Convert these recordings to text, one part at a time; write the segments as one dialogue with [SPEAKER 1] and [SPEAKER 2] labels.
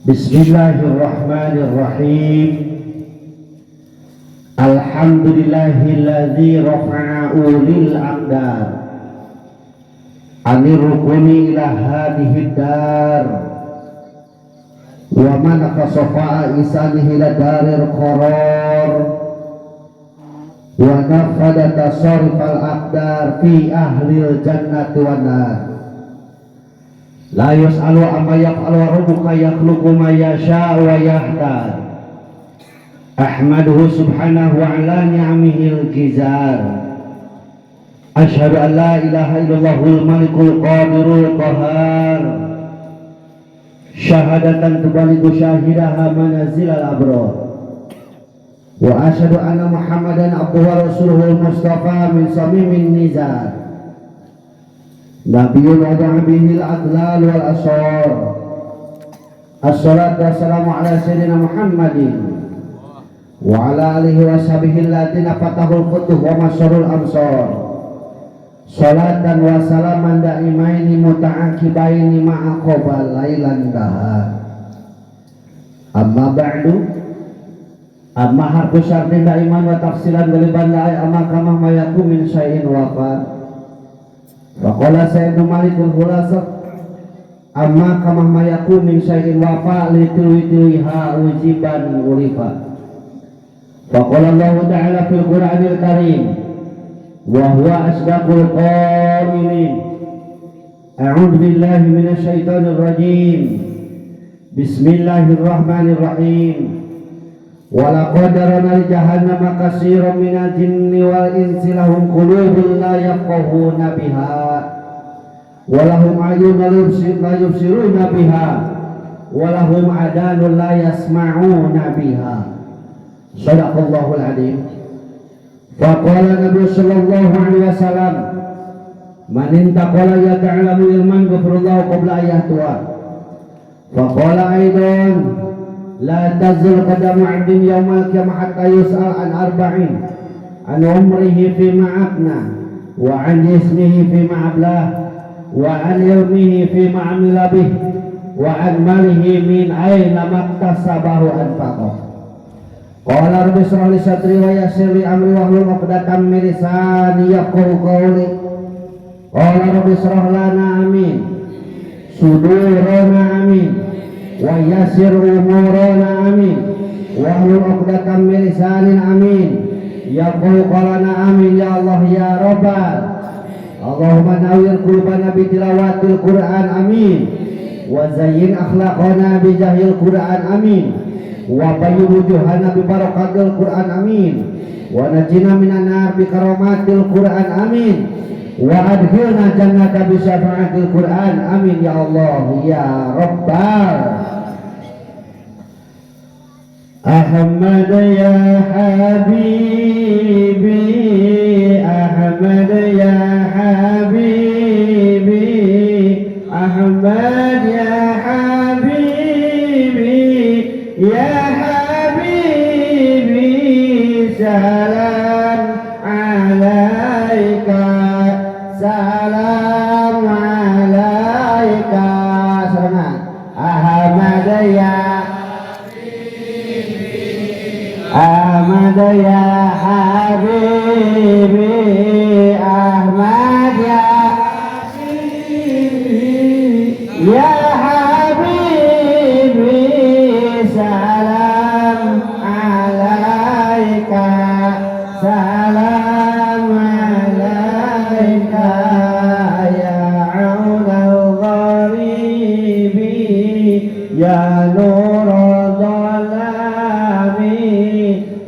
[SPEAKER 1] Bismillahirrahmanirrahim. Alhamdulillahilladzi rafa'a ulil aqdar anir rukuni ila hadhihi dar wa man qasafa isanihi ila darir qarar wa nafada tasarrufal aqdar fi ahlil jannati wan nar. La yus'alu amma yaf'alu wa rabbuka yakhluqu ma yasha'u wa yahdar. Ahmaduhu subhanahu wa ala ni'amihil gizar. Asyhadu an la ilaha illallahul malikul qadirul qahar. Syahadatan tubaligu syahidaha manazilal abrar. Wa asyhadu anna Muhammadan abduhu wa rasuluhul mustafa min samimin nizar. Nabiyul wada'a bihil adlal wal asar. Assalatu wassalamu ala sayyidina Muhammadin wa ala alihi wa sahbihi alladhina fatahul futuh wa masyarul amsar. Salatan wa salaman da'imaini muta'akibaini ma'aqobal lailan dahar. Amma ba'du. Amma harfu syartin da'iman wa tafsilan galiban la'ay amma kamah mayaku min syai'in wafat. Waqala Sayyidul Malikul Khulasah amma kama mayaku min syai'in wafa litilwiha ujiban urifa. Waqala Allah Ta'ala fil Qur'anil Karim wa huwa asdaqul qailin. A'udzu billahi minasy syaithanir rajim. Bismillahirrahmanirrahim. Walaqad darana li jahannama katsiran minal jinni wal insi lahum qulubun la yafqahuna biha wa lahum a'yunun la yubsiruna biha wa lahum adanun la yasma'una biha. Shadaqallahul adzim. Faqala Nabi sallallahu alaihi wasallam, man intaqala yata'lamu ilman ghafirallahu qabla ayyatuha. Faqala aidan, la tazul qadamu 'abdin yaumal qiyamah hatta yus'al an arba'in, an umrihi fima afna, wa an jismihi fima ablah, wa an ilmihi fima amila bih, wa an malihi min aina maktasabahu anfaqah. Qala rabbi shrah li sadri wa yassir li amri wahlul 'uqdatam min lisani yafqahu qawli. Qala rabbi shrah lana amin sudurana amin wa yassir umurana amin wahlul 'uqdatam min lisanin amin yaqulu qalana amin ya Allah ya Rabbal. Allahumma nawwir qulubana bi tilawatil Qur'an amin wa zayyin akhlaqana bi jahil Qur'an amin wa bayyin wujuhana bi barakatil Qur'an amin wa najina minan nar bi karamatil Qur'an amin wa adkhilna jannata bi syafa'atil Qur'an amin ya Allah ya Rabbal. Ahmad ya habibi, Ahmad ya habibi, Ahmad ya habibi, ya habibi, salam alaika, salam alaika. Serangan Ahmad ya Ahmad ya habibi, Ahmad ya habibi, ya habibi, salam alaika, salam alaika, ya aunal gharibi, ya nurul dhalami,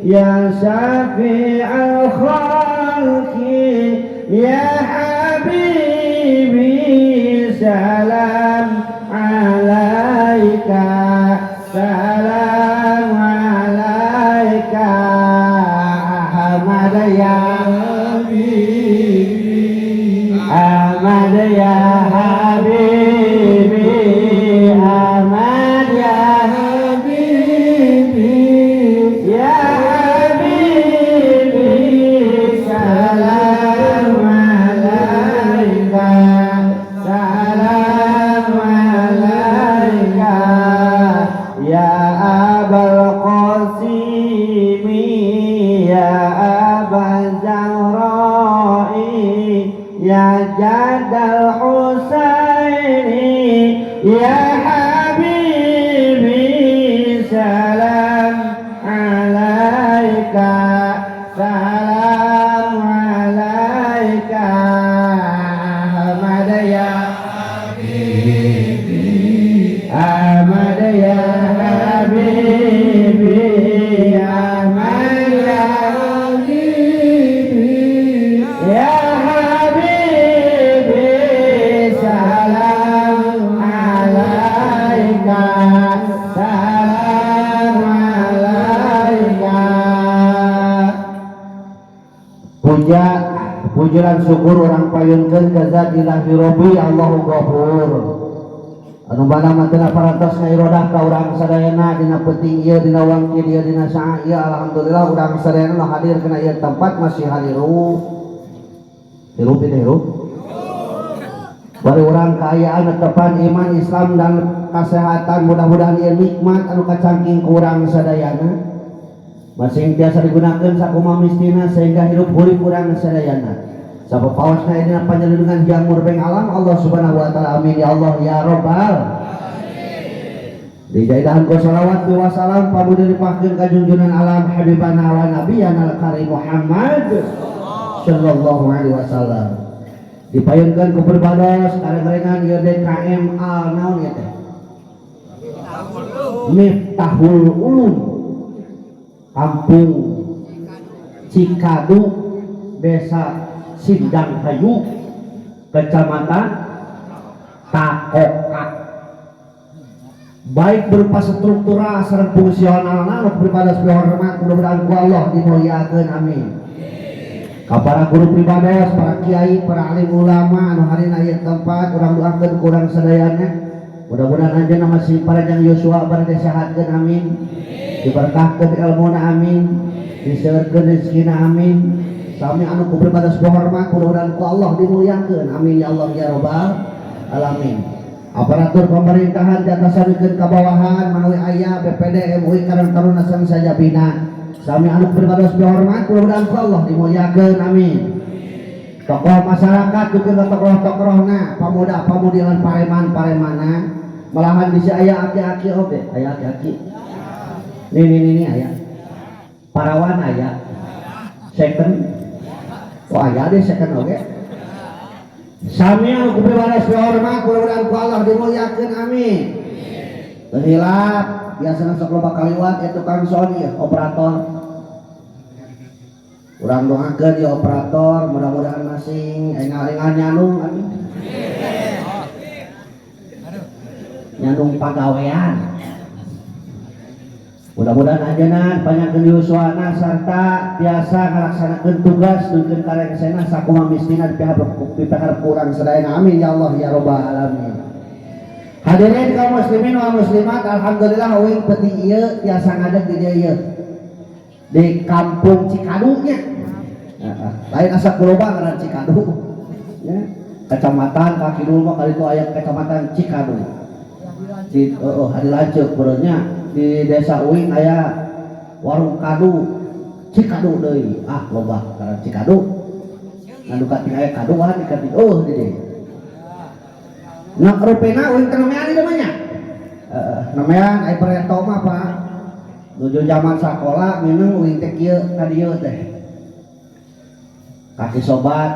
[SPEAKER 1] ya syafi'al khalqi, ya habibi, salam alaika, salam alaika. Ahmad ya habibi, Ahmad ya habibi, Ahmad ya habibi, ya habibi, salam alaika, salam alaika. salam alaika. Puja lan syukur orang payunkeun ka zat ilahi rabbi Allahu ghafur. Anu bana mah teu parantos ngairodah ka urang sadayana dina peuting ieu dina wangki ieu dina saha ieu. Alhamdulillah urang sadayana nu hadir kana ieu tempat masih hadiru. Hirup itu hirup. Bari urang kaayaan netepan iman Islam dan kesehatan, mudah-mudahan ieu nikmat anu kacangking ku urang sadayana masing tiasa digunakeun sakumaha mistina sehingga hirup urip urang sadayana. Sapapaosna dina panjalindungan jamur beng alam Allah Subhanahu wa taala. Amin ya Allah ya rabbal alamin. Dijaidahan ku shalawat wa salam pamudah dipahkeun ka junjungan alam habibana wa nabiyana al-karim Muhammad sallallahu alaihi wasallam. Dipayunkeun ku perbados kareng-karengan ieu DKM al naon ieu teh? Miftahul Ulum. Kampung Cikadu, Desa Sindang Hayu, Kecamatan Takokak. Baik berupa struktural sareng fungsionalna nu pribados hormat mudah-mudahan ku Allah dimuliakeun amin. Ka para guru pribados, para kiai, para alim ulama anu harina ieu tempat urang doakeun ku urang sadayana. Mudah-mudahan anjeunna masih parajang Yosua bari disehatkeun amin. Diberkahkeun ilmuna amin. Diseureurkeun rezekina amin. Sami anu ku pribados hormat mudah-mudahan ku Allah dimuliakeun amin ya Allah ya rabbal alamin. Aparatur pemerintahan diatasankeun ka bawahan manawi aya BPD MUI Karang Taruna sang sajabina. Sami anu pribados hormat mudah-mudahan ku Allah dimuliakeun amin. Tokoh masyarakat dukeun tokoh-tokohna, pamuda-pamudi lan pareman-paremana. Malahan bisa aya aki-aki oge, aya aki-aki. Nih aya. Parawan aya. Second. Oh aya deh second oge. Sami anu pribados hormat mudah-mudahan ku Allah dimuliakeun amin. Teu hilap biasana sok loba kaliwat eta tukang sound ieu operator. Urang doakeun ieu operator mudah-mudahan masing engal-engal nyanung amin. Nyanung pagawean. Mudah-mudahan ajeuna panjangkeun yuswana sarta biasa ngalaksanakeun tugas nukeun kareksena sakumaha mistina dipiharep urang sadayana amin ya Allah ya rabbal alamin. Hadirin kaum muslimin wal muslimat, alhamdulillah euing peuting ieu tiasa ngadeg di dieu ieu. Di kampung Cikadu nya. Lain asa kuloba ngaran Cikadu. Ya, kecamatan kaki dulu mah kali itu aya kecamatan Cikadu. Hari lanceuk beureunya di desa Uing aya warung kadu Cikadu deui. Loba karena Cikadu. Nganu kating aya kaduan di kating di dieu. Nah rupena Uing teh namean ieu mah nya. Namean aya pareto mah Pak. Nuju zaman sakola mineng Uing teh kieu ka dieu teh. Kaki sobat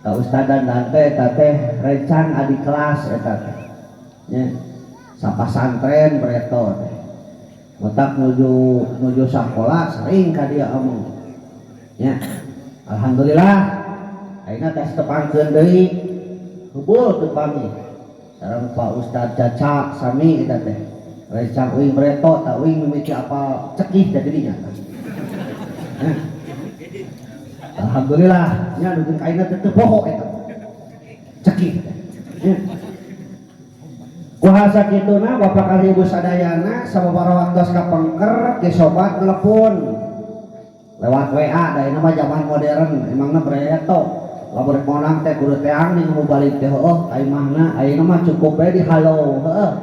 [SPEAKER 1] ka ustadan dan teh recan adik kelas eta teh. Nya sapa santren bereto teh. Otak nuju sakola sering ka dieu omong. Nya alhamdulillah ayeuna tes tepangkeun deui. Hubul teu pami. Sareng Pak Ustad Caca sami eta teh. Recan Uing bereto ta Uing mimiti apa cekih teh didinya. Alhamdulillah nya nuju kaina teh teu poho eta. Cekih. Kuasa kituna Bapak kali Ibu sadayana sababaraha waktos kapengker ge sobat telepon lewat WA da ieu mah zaman modern emangna bereto. Lamun monang teh kudu teang ning nu balik teh heuh ai mahna ayeuna mah cukup bae di halo heueuh.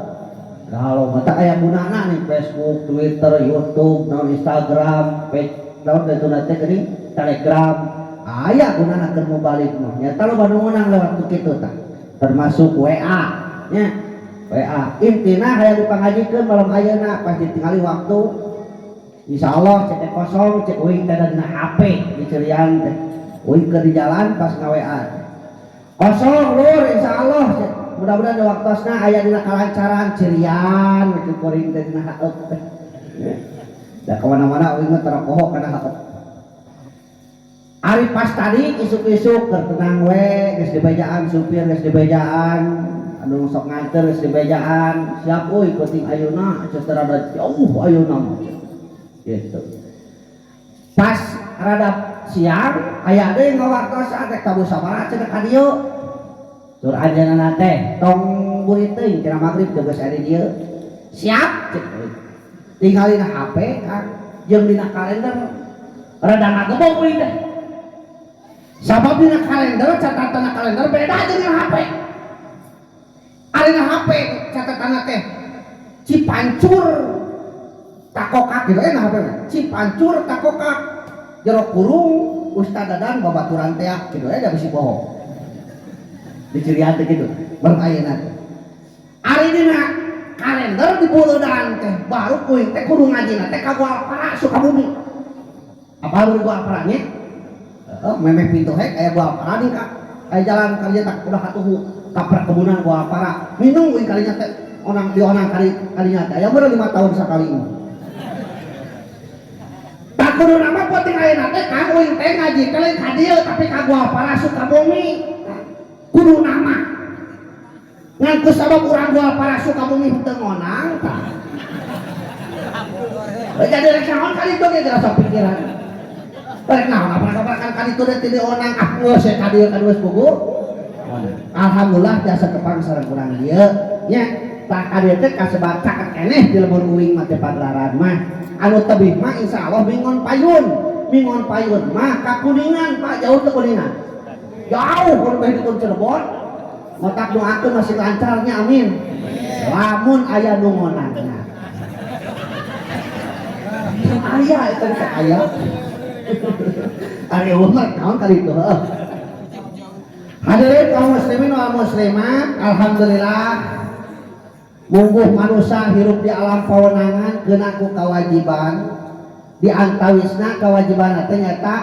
[SPEAKER 1] Da halo mah teh aya gunana nih Facebook, Twitter, YouTube, naon Instagram, naon teh tuna teh geuning Telegram. Aya gunana keur nu balik mah. Nyata loba nu meunang lewat kitu tah. Termasuk WA nya. WA intina hayang dipangajikeun malam ayeuna pas ditingali waktu insyaallah cek kosong cek uing teh dina HP dicerian teh uing keur di jalan pas nga-WA kosong lur insyaallah mudah-mudahan di waktosna aya dina kalancaran cerian gitu kuring teh dina HP teh da kemana-mana uing mah tarapoho kana HP ari pas tadi isuk-isuk keur tenang we geus dibejaan supir geus dibejaan anu sok nganter geus dibejaan siap euy penting ayeuna cenah rada jauh ayeuna gitu. Pas rada siang aya deui ngawartos teh ka musabaraha cenah ka dieu tur anjeunna teh tong burit teuing cenah magrib teh geus aya di dieu siap cek euy tinggalin HP kan jeung dina kalender rada ngagebog euy teh sabab dina kalender catatan kalender beda jeung HP. Arina HP catatan teh Cipancur takokak gitu nah HP Cipancur takokak jero kurung Ustad Dadan babaturan teh gitu da bisi bohong dicirian teh gitu bareng ayeuna teh ari dina kalender dibuleudan teh baru kuing teh kudu ngajina teh ka Gualpara Sukabumi apa baru Gualpara nya memeh pintu hek aya Gualpara nih kak aya jalan karya tak udah atuh ka perkebunan Gualpara minum kuing kalinya teh onang di onang kalinya teh aya bener 5 tahun sakali tak kudu nama penting ayeuna teh ka kuing teh ngaji teh lain ka dieu tapi ka Gualpara Sukabumi kudu nama ngan ku sabab urang Gualpara Sukabumi teu ngonang tah jadi rek naon kali itu ge rasa pikiran rek naon apa-apakan kali itu teh di onang ah geus ka dieu ka geus pugu alhamdulillah jasa kepang sareng urang dieu nya tah ka dieu teh kasebat caket keneh di lembur uing mah teh pagelaran mah anu tebih mah insyaallah Mingon Payun mah ka Kuningan Pak jauh teh Kuningan jauh kun bae di Cirebon matak doakeun masih lancarnya amin lamun aya nu ngonangna aya eta teh aya ari umur naon kali itu hadirin kaum muslimin wal muslimat alhamdulillah mungguh manusia hirup di alam pawenangan geuna ku kawajiban di antawisna kawajiban teh nyata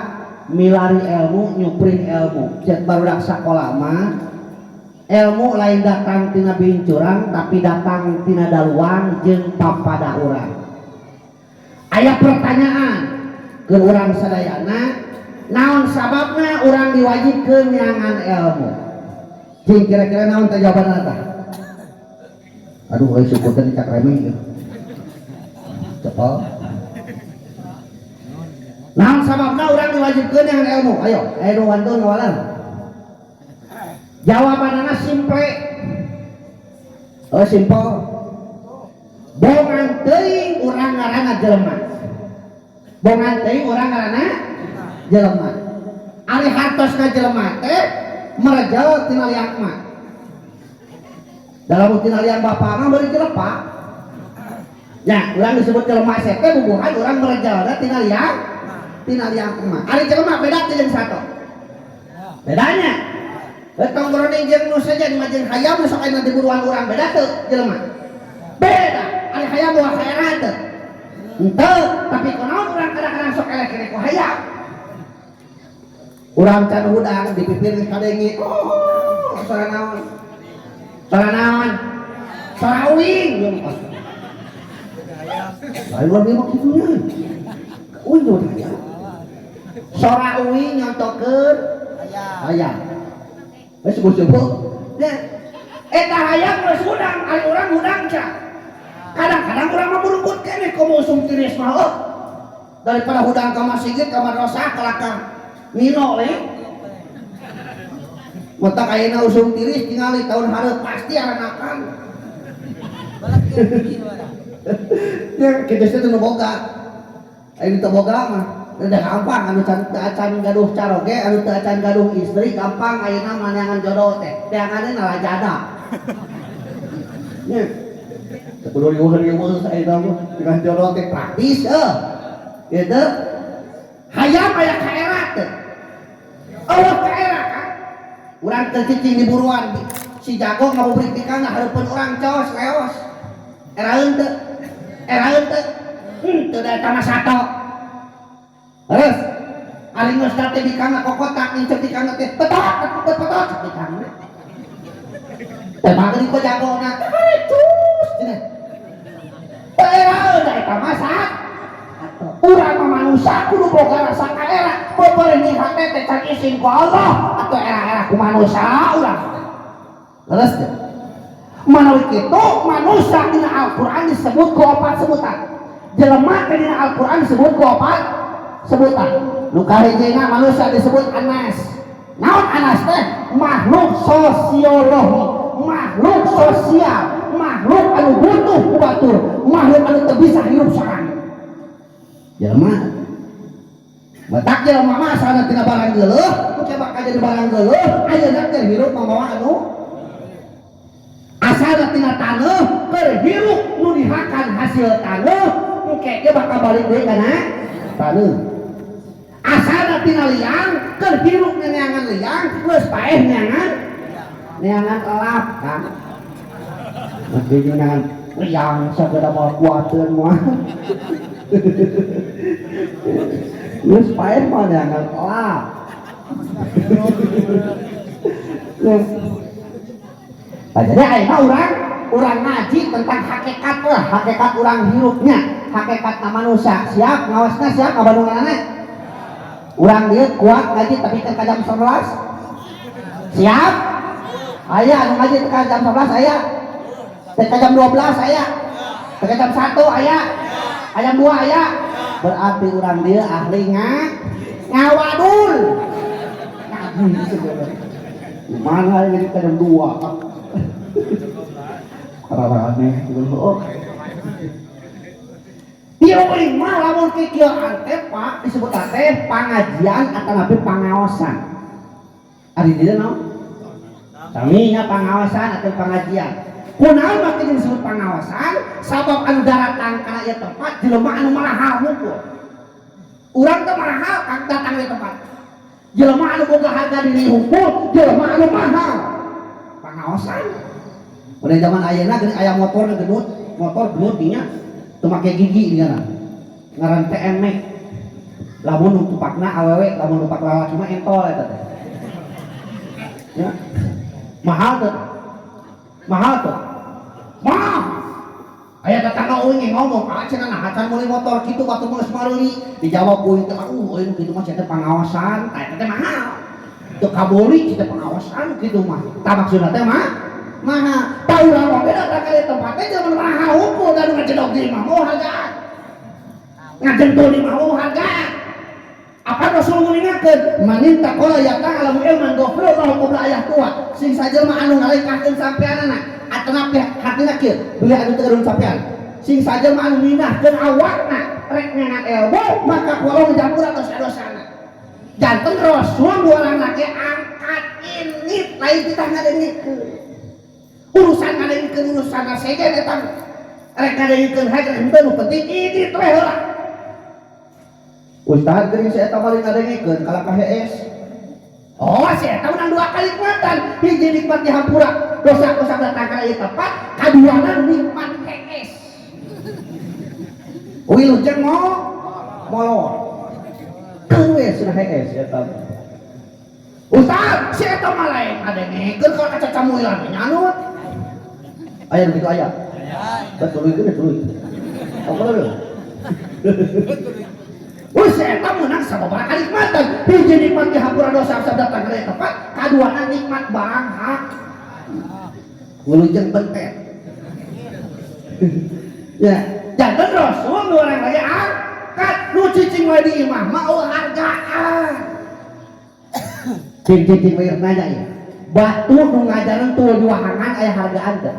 [SPEAKER 1] milari ilmu nyuprin ilmu cek barudak sakola mah ilmu lain datang tina bincurang tapi datang tina daluang jeung papada urang aya pertanyaan ke urang sadayana naon sababna urang diwajibkeun nyangan ilmu cing kira-kira naon teh jawabanna tah aduh euy sukukeun cak remeh cepol naon sababna urang diwajibkeun nyangan ilmu ayo nu wantun ngawalan jawabanana simple simple bongan teuing urang ngaranna jelema bongan teuing urang ngaranna jelema ari hartosna jelema teh merejel tina liang mah dalam tina liang bapa mah beureum jelepa nya urang disebut jelema teh bubuhan urang merejelna tina liang mah ari jelema beda teh jeung sato bedanya tong browning jeung nu saja di majeng hayam sok aya di buruan urang beda teu jelema beda ari hayam bawa khairat teu henteu tapi kunaon urang kadang-kadang sok elek-elek ku hayam urang can hudang dipipir kadengi oh sora naon sora uing lain luar biasa kitunya uing do hayam sora uing nyontokeun hayam wes sebut-sebut nya eta hayam geus hudang ari urang hudang ca kadang-kadang urang mah burukut keneh komo usum tiris mah daripada hudang ka masjid ka madrasah ka lakang mino le matak ayeuna usum tiris tingali tahun hareup pasti aranakan ya kitu teh nu boga aya teu boga mah udah gampang anu can gaduh caroge anu teu can gaduh istri gampang ayeuna manangan jodoh teh teangane nalajada nya kudu riweuh-riweuh saeta mah dengan jodoh teh praktis gitu hayam aya kaerat teh Allah kaerat kan urang teu cicing di buruan si jago ngabubrik di kana hareupeun urang caos leos eraeun teu teu da tanah sato terus ari geus teh di kana kokotak incek di kana teh petot di kana teh magri ko jagona cus cenah eraeun da eta masak urang mah manusia kudu boga rasa kaera beubeureuh nyihat teh can izin ku Allah atuh era-era ku manusia urang leres teh
[SPEAKER 2] Manawi kitu manusia dina Al-Qur'an disebut ku opat sebutan. Jelema dina Al-Qur'an disebut ku opat sebutan. Nu kahijina manusia disebut Anas. Naon Anas teh? Makhluk sosiologi, makhluk sosial, makhluk anu butuh ku batur, makhluk anu teu bisa hirup sorangan. Jelema batak jelema mah asalna tina barang geuleuh, ku coba ka jadi barang geuleuh, ayeuna keur hirup mamawa anu asalna tina taneuh, keur hirup nu dihakan hasil taneuh, engke ge bakal balik deui kana taneuh. Asalna tina liang, keur hirup neangan liang, geus paeh neangan elap kan. Masih neangan liang sageda moal kuateun moal. Geus paeh mah neangan elap. Nah, jadi ayeuna urang ngaji tentang hakikat lah, hakikat urang hirupnya, hakikat manusia. Siap ngawasna, siap ngabandunganana. Urang dia kuat ngaji tapi ke jam 11. Siap? Aya anu ngaji ke jam 11 aya. Ke jam 12 aya. Ke jam 1 aya. Jam 2 aya. Berarti urang dia ahli ngawadul. Ngaji sebenarnya. Mana jadi ke jam 2? Karena oh. Dia lima lamun kegiatan teh Pak disebut teh pengajian atau nabi pengawasan. Ari dia naon? Saminya pengawasan atau pengajian. Kunaon makin disebut pengawasan? Sabab anu datang kana ieu tempat jelema anu marahal hungkul. Urang teh marahal kang datang ieu tempat. Jelema anu boga harga diri hungkul, jelema anu mahal. Pengawasan. Pada zaman ayeuna geuning aya motor gedut, motor gedut dinya teu make gigi diana. Ngaran TM. Lamun nu tupakna awewe, lamun tupak lalaki mah entol eta teh. Ya. Mahal tuh. Mahal tuh. Mahal. Aya tetangga euy ngomong, "Ah cenah nah acan meuli motor kitu batu geus maruli." Dijawab ku teh, euy kitu mah cenah pengawasan, eta teh mahal. Teu kaboli kitu pengawasan kitu mah. Tah maksudna teh mah mahal. Tah urang oge datang ka tempat teh jeung mahal hukum dan ngajendog di mah mau hargaan. Ngajendog di mah mau hargaan. Apa Rasul nguningakeun? Manin taqala yata alamu ilman ghafir Allah qabla ayah tua. Sing sajelma anu ngalengkahkeun sampeanana atana hatina kieu, beli anu teu urun sampean. Sing sajelma anu minahkeun awakna rek ngangat ilmu, maka kulo njampura dosa-dosana. Janten Rasul urang lagi angkat ini lain kita ngadengikeun. Urusan ngadengikeun urusan segen eta rek ngadengikeun haja henteu nu penting ini teh heula. Ustaz geuning si eta paling ngadengikeun kalahkah hees. Oh, si eta menang 2 kali nikmatan. Hiji nikmat dihampura dosa-dosa datang ka ieu tempat, kaduana nikmat hees. Uwi lujeng molor. Kewe sudah hees eta. Ustaz, si eta mah lain ngadengikeun kalau kaca camuilan nyanut. Aya begitu aya. Betul itu betul. Apa lho? Saya tak menang sababaraha kanikmatan. Hiji nikmat dihampura dosa datang ka tempat, kaduana nikmat barang hak. Wilujeng bentet. Ya, janten Rasul nu urang lagi angkat nu cicing wae di imah mau hargaan. Cicing wae nanya ya. Batu nu ngajaran tuh di wahangan aya hargaan teh.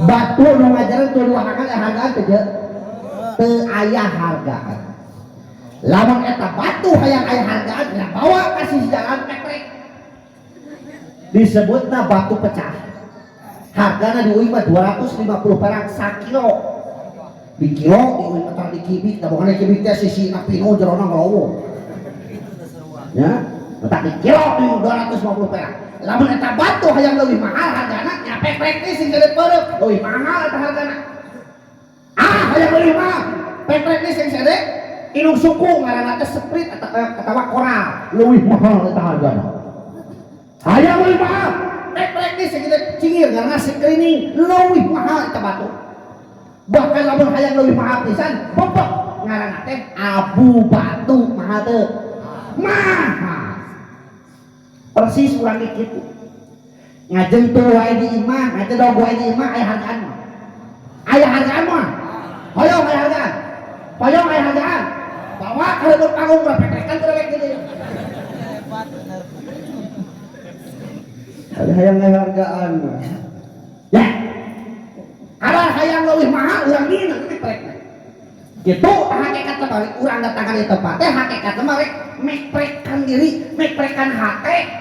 [SPEAKER 2] Batu nu ngajaran tuh di wahangan aya hargaan teh. Teu aya hargaan. Lamun eta batu hayang aya hargaan ya bawa kasih jalan pekrek. Disebutna batu pecah. Hargana di uing mah 250 perak sakilo. Di kilo di uing petar di kibik, da bukan di kibik teh sisi napino jerona ngalowo. Ya, petak di kilo di 250 perak. Lamun eta batu hayang leuwih mahal hargana nya pekrek teh sing gede peureup, leuwih mahal eta hargana. Ah, hayang leuwih mahal. Pekrek teh sing gede inung suku ngaranna teh Sprite atawa Koral leuwih mahal eta hargana. Hayang leuwih mahal. Pekrek teh segede cingir ngaranna screening leuwih mahal eta batu. Bahkan lamun hayang leuwih mahal pisan, bobok ngaranna teh abu batu mahal teu. Mahal. Persis urang kitu. ngajeng tuh wae di imah ngajeng dong wae di imah aya hargaan mah aya hargaan mah hoyong aya hargaan hoyong aya hargaan bawa kalau berpanggung berpepekan terwek gitu ada hayang aya hargaan mah ya ada hayang leuwih mahal urang dina meprek gitu hakikat terbalik urang datangan di tempat teh hakikat terbalik meprekan diri meprekan hate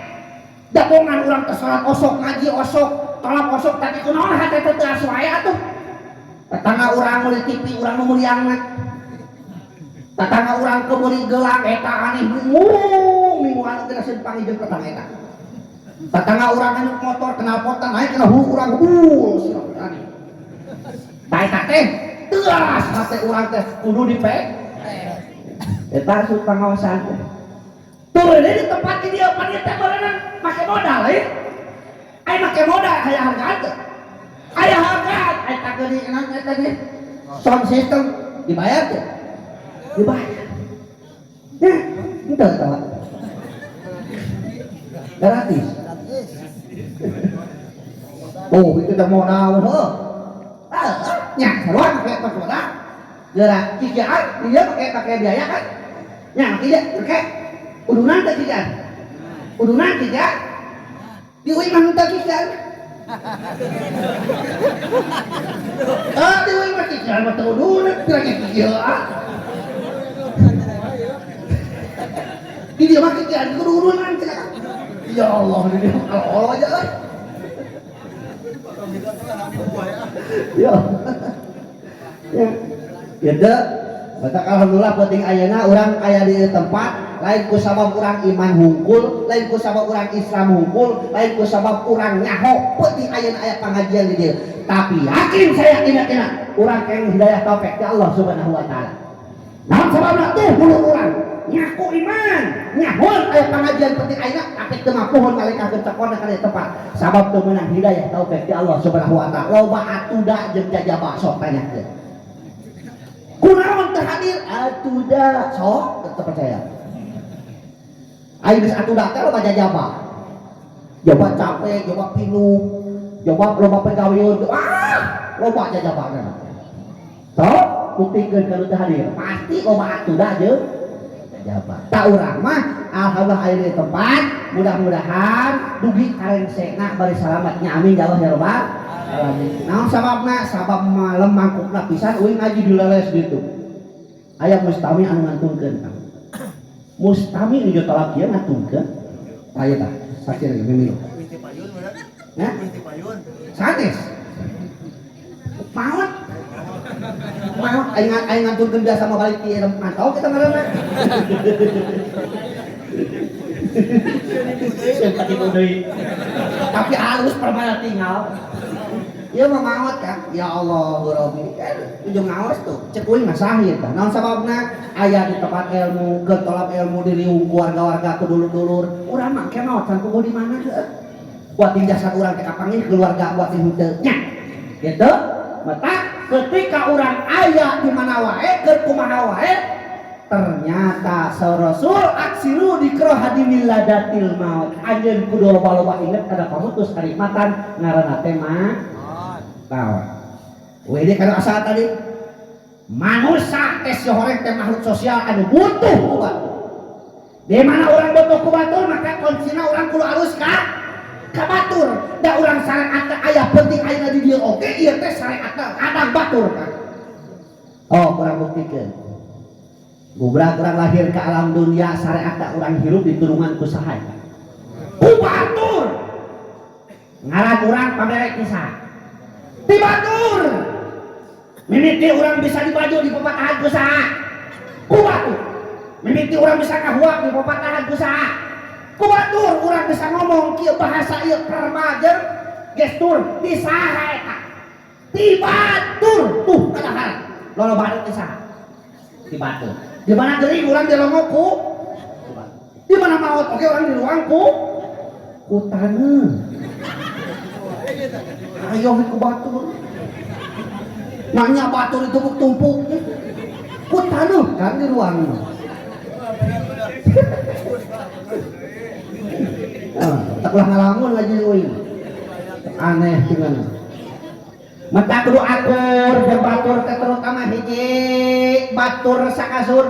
[SPEAKER 2] dapongan urang teh salat osok ngaji osok tolak osok tapi kunaon hate teh teu asuaya atuh tetangga urang meuli TV urang nu meuli angna tetangga urang ke meuli gelang eta aneh mingguan teh geus dipanggil tetangga eta tetangga urang anu motor kenal potan naik kena hulu urang sirah aneh bae teh teras hate urang teh kudu dipek eta asup pangaosan teh turun di tempat dia panitia berenang pakai modal ya ay pakai modal aya hargaan teh aya hargaan ay tak gede enak tadi sound system dibayar teh dibayar ya itu tahu gratis oh itu udah modal loh nya sarua pakai modal gerak cikian dia pakai biaya kan nya tidak pakai udunan tak cikian udunan cikian diuing mah tak cikian diuing mah cikian mah teu udunan pirang cikian di dia mah cikian kudu udunan cikian ya Allah ini Allah aja lah ya ya ya Batak alhamdulillah penting ayeuna urang aya di tempat lain ku sabab urang iman hungkul lain ku sabab urang Islam hungkul lain ku sabab urang nyaho penting ayeuna aya pangajian di dieu tapi yakin saya yakin urang keng hidayah taufik ti Allah Subhanahu wa taala naon sababna tuh hulu urang nyaku iman nyahon aya pangajian penting ayeuna tapi teu mapuhun kali kagem cekonna kana tempat sabab teu meunang hidayah taufik ti Allah Subhanahu wa taala loba atuda jeung jajaba sok tanyakeun kunaon teh hadir atuda sok tetep percaya ayo geus atuda teh loba jajaba coba capek coba pilu coba loba pegaweun loba jajabana sok buktikeun kana teh hadir pasti loba atuda jeung jajaba ta urang mah alhamdulillah aya di tempat mudah-mudahan dugi karengsena bari salamatnya amin ya Allah ya rabbal nah sababna sabab malam mangkukna pisan uing ngaji di leles gitu aya mustami anu ngantungkeun mustami nu jota laki ngantungkeun aya tah sakit lagi mimilu ya sanes maot maot aya ngantungkeun biasa mah balik ti mantau kita ngaranna simpati deui tapi halus permana tinggal ieu mah maot kan ya Allah Rabbi ujung ngaos tuh cek uing mah sahih tah naon sababna aya di tempat ilmu keur tolak ilmu di riung keluarga-warga ku dulur-dulur urang mah ke maot can kudu di mana heuh buat jasa urang teh kapanggih keluarga buat henteu nya gitu mata ketika urang aya di mana wae keur kumaha wae ternyata rasul aksiru dikro hadimil ladatil maut anjeun kudu loba-loba inget kada pamutus kanikmatan ngaranna teh mah tawa. Wede kalau asal tadi manusia tes horeng teh makhluk sosial anu butuh ku batur. Di mana orang butuh ku batur maka konsina orang kudu alus ka batur. Da urang syariat aya penting ayeuna di dieu oge ieu teh syariat kadang batur kan. Oh, kurang buktikeun. Gubrak urang lahir ke alam dunia syariat urang hirup di turungan ku saha? Ku batur. Ngaran urang pamerek kisah. Di batur mimiti orang bisa dibaju di pepatahan kusaha ku batur mimiti orang bisa ngahuak di pepatahan kusaha ku batur orang bisa ngomong kieu bahasa ieu permajer gestur di saha eta di batur tuh kadahar lolobaan di saha di batur di mana geuring urang di longoku di mana maot oke orang di ruangku ku taneuh ayo ku batur nanya batur itu tumpuk ku taneuh kan di ruang tak lah ngalamun ngaji uing aneh dengan mata kudu akur jeung batur teh terutama hiji batur sakasur,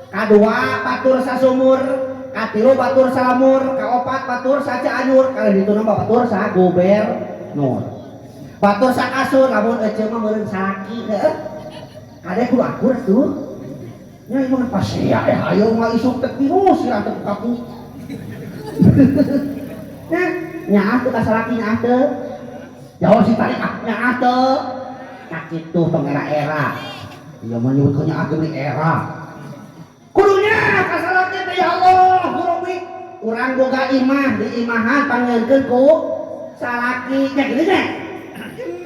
[SPEAKER 2] kadua batur sasumur, katilu batur salamur, kaopat batur sacianjur, kali ditu nama batur sagubernur. Batur sakasur lamun ece mah meureun salaki heuh. Kade kudu akur tuh. Nya ieu pas sia ayo mah isuk teh tilu sirah teh kapu. Nah, nyaah teu ka salaki nyaah teu. Jauh si tarik nyaah teu. Nah kitu tong era-era. Ieu mah nyebutkeun nyaah ge era. Kudunya ka salaki teh ya Allah, Gurobi. Urang boga imah di imahan panggeukeun ku salaki nya kitu nya.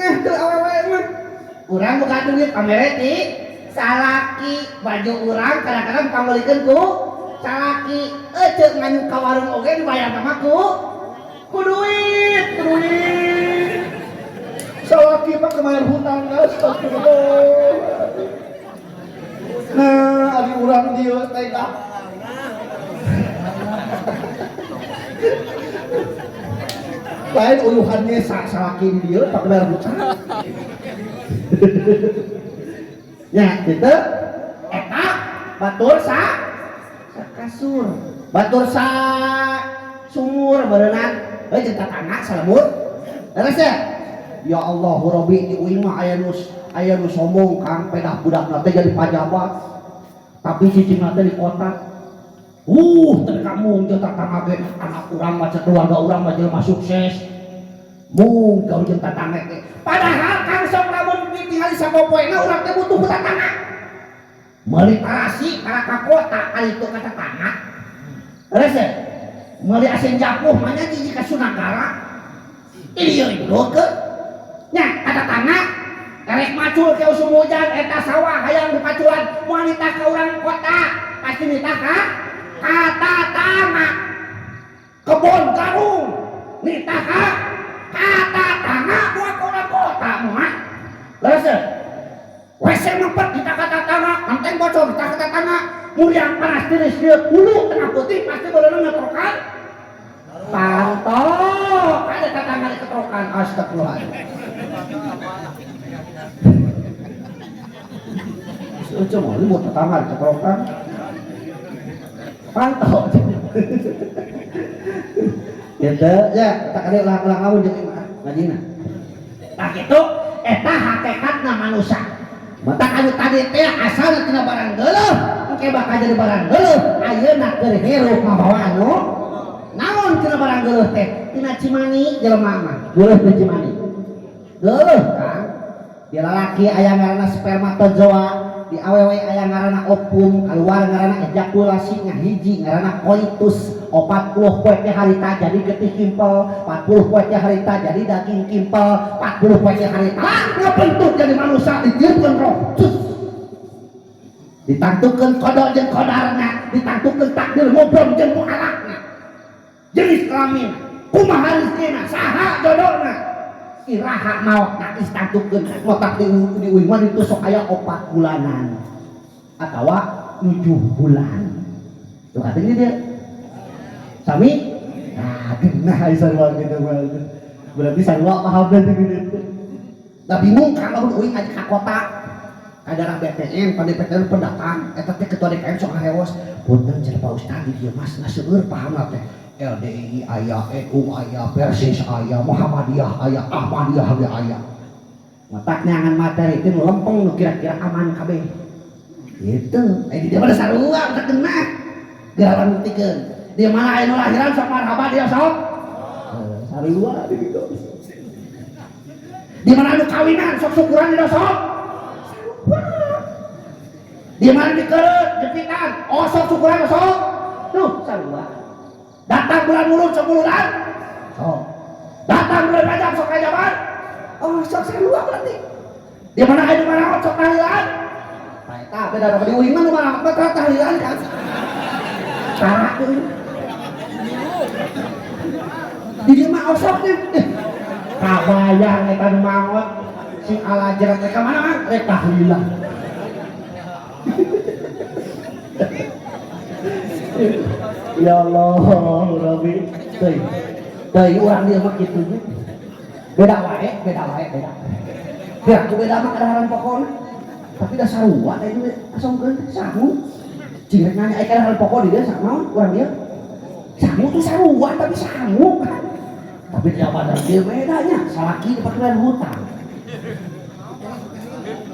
[SPEAKER 2] Nah teu awewe mah. Urang boga duit pamere ti salaki, baju urang kadang-kadang pambelikeun ku salaki. Ece nganyuk ka warung oge dibayar sama ku duit. Salaki mah kemayar hutang astagfirullah. Nah, ari urang dieu teh dah. Lain uluhannya salaki di dieu pak kemayar hutang. Ya, gitu. Eta batur sakasur, batur sumur berenang. Jeung tatangga salemur. Leres ya? Ya Allah, Robi di uing mah aya nu sombong Kang pedah budakna teh jadi pajabat. Tapi cicingna teh di kota. Teu kamu jeung tatangga ge anak urang mah keluarga urang mah jelema sukses. Mung gaul jeung tatangga teh. Padahal Kang sok lamun ditinggali sapopoena urang teh butuh ku tatangga. Meuli tarasi kana ka kota kali itu ka tatangga. Leres ya? Meuli asin japuh mah nya jiji ka Sunagara. Ieu ieu nya kata tanah erek macul ke usum hujan eta sawah hayang dipaculan moal nitah ka urang kota pasti nitah ka kata tanah kebon garung nitah ka kata tanah moal ka urang kota moal leres wes mempet nitah kata tanah anteng bocor nitah kata tanah muriang panas tiris dia hulu tengah putih pasti berenang ngetrokan pantok ada tetangga di ketrokan astagfirullahaladzim. Ucap mau buat tetangga di ketrokan pantok gitu ya tak ada ulang awun jadi ngajina tak itu eta hakikatna manusia mata kanu tadi teh asalna tina barang geuleuh engke bakal jadi barang geuleuh ayeuna keur hirup mabawa anu naon tina barang geuleuh teh tina cimani jelema mah geuleuh teh cimani geuleuh Kang di lalaki aya ngaranna spermatozoa di awewe aya ngaranna ovum keluar ngaranna ejakulasi nya hiji ngaranna koitus 40 poe teh harita jadi getih kimpel 40 poe teh harita jadi daging kimpel 40 poe teh harita ngabentuk jadi manusia ditiupkeun roh ditangtukeun kodok jeung kodarna ditangtukeun takdir mubrom jeung mualakna jenis kelamin kumaha rezekina saha jodohna iraha maotna istangtukeun ngotak di uing mah ditu sok aya 4 bulanan atawa 7 bulan tuh katanya dia sami genah sarua gitu berarti sarua paham teh gitu da bingung kalau uing aja ka kota kadarah BTN pada PTN pendatang eta teh ketua DKM sok ngareos punten cenah Pak Ustaz di dieu mas seueur paham teh LDI aya, EU aya, Persis aya, Muhammadiyah aya, Ahmadiyah ge aya. Matak nyangan materi itu lempeng nu kira-kira aman kabeh. Gitu. Di dia pada sarua teu kena. Garawan buktikeun. Di mana aya nu lahiran sok marhaban dia sok. Sarua di ditu. Di mana anu kawinan sok syukuran dia sok. Di mana dikereut jepitan, oh sok syukuran sok. Tuh sarua. Datang bulan mulun sok bulunan datang bulan Rajab sok Rajaban oh sok sarua berarti di mana aja mana sok tahlilan nah eta beda di uing mah nu mana betra tahlilan kan cara tuh di dieu mah osoknya kabayang eta nu maot sing alajerat teh ka mana mah rek tahlilan Ya Allah, Rabbi, teuy urang dia mah kitu nya. beda wae beda ya aku beda mah kadaharan pokokna tapi dah sarua teh itu asongkeun sangu cing rek nanya kadaharan pokok dia sama urang dia sangu tuh sarua tapi sangu kan tapi dia badan dia bedanya salaki dipakeun hutang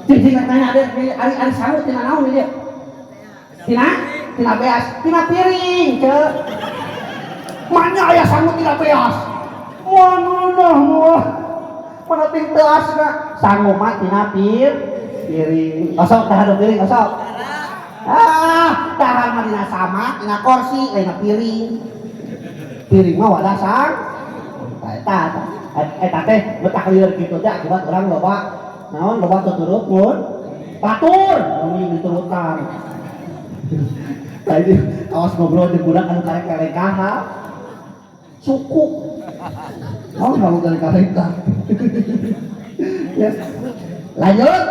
[SPEAKER 2] cing rek nanya ada ari sangu tina naon dia tina beas tina piring ceu mana aya sangu tina beas mana ting teas na sangu mah tina piring osok tahan piring osok tahan mah dina sama tina kursi lain piring mah wadah sang eta teh betak lieur kitu teh akibat urang loba naon loba tuturut mun batur mun diturutan tadi kawas ngobrol di budak anu karek-karek suku oh mau karek-karek ya lanjut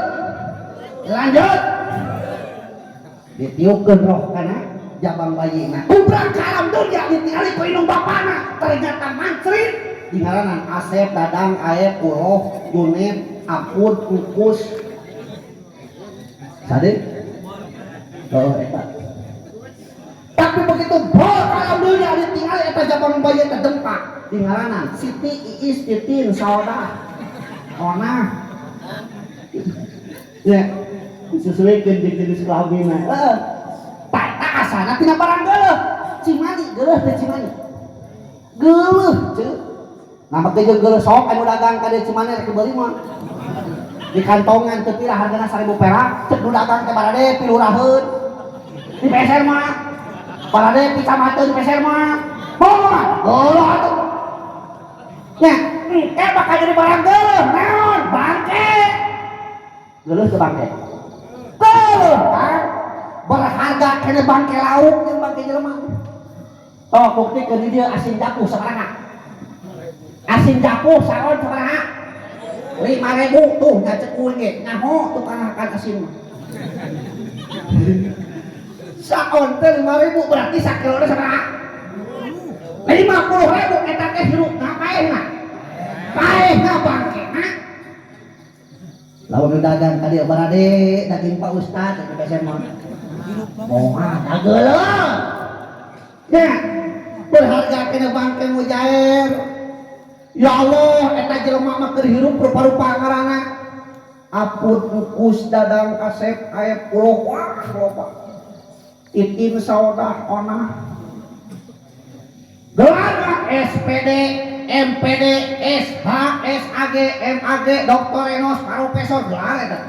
[SPEAKER 2] ditiupkeun roh kana jabang bayina kubrang kalam dunya ditinggali ku indung bapana ternyata mancrit di ngaranan Asep Dadang Aep Uloh Junid Apud Kukus sade eta tapi begitu bol kalam dunya ditinggali eta jabang bayi eta dempak di ngaranan Siti Iis Titin Saudah Ona ya sesuaikan jenis kelaminnya tak asana tina barang geuleuh cimani geuleuh teh cimani geuleuh ceu nama teh geuleuh sok anu dagang ka dieu cimani rek beuli mah di kantongan teu pira hargana 1000 perak cek nu dagang teh barade piluraheun di peser mah barade picamateun di peser mah mah geuleuh atuh nya bakal jadi barang geuleuh naon bangke geuleuh teu bangke kan berharga kena bangke lauk yang bangke jelema toh bukti dia asin japu sabaraha asin japu saon sabaraha 5.000 tuh ngacek kuing ge nyaho tukang makan asin saon teh 5.000 berarti sakilona sabaraha 50.000 eta teh hirup ngapain mah paehna bangke mah lawan dagang tadi barade daging Pak Ustad di pesen mah moal geuleuh ya berharga kena bangke mujair ya Allah eta jelema mah keur hirup rupa-rupa ngaranna Apud Kukus Dadang Asep Aep Uloh wah loba Titin Saudah Ona gelarna SPD MPD, SH, SAG, MAG, Dr. Enos, Profesor, gelar eta.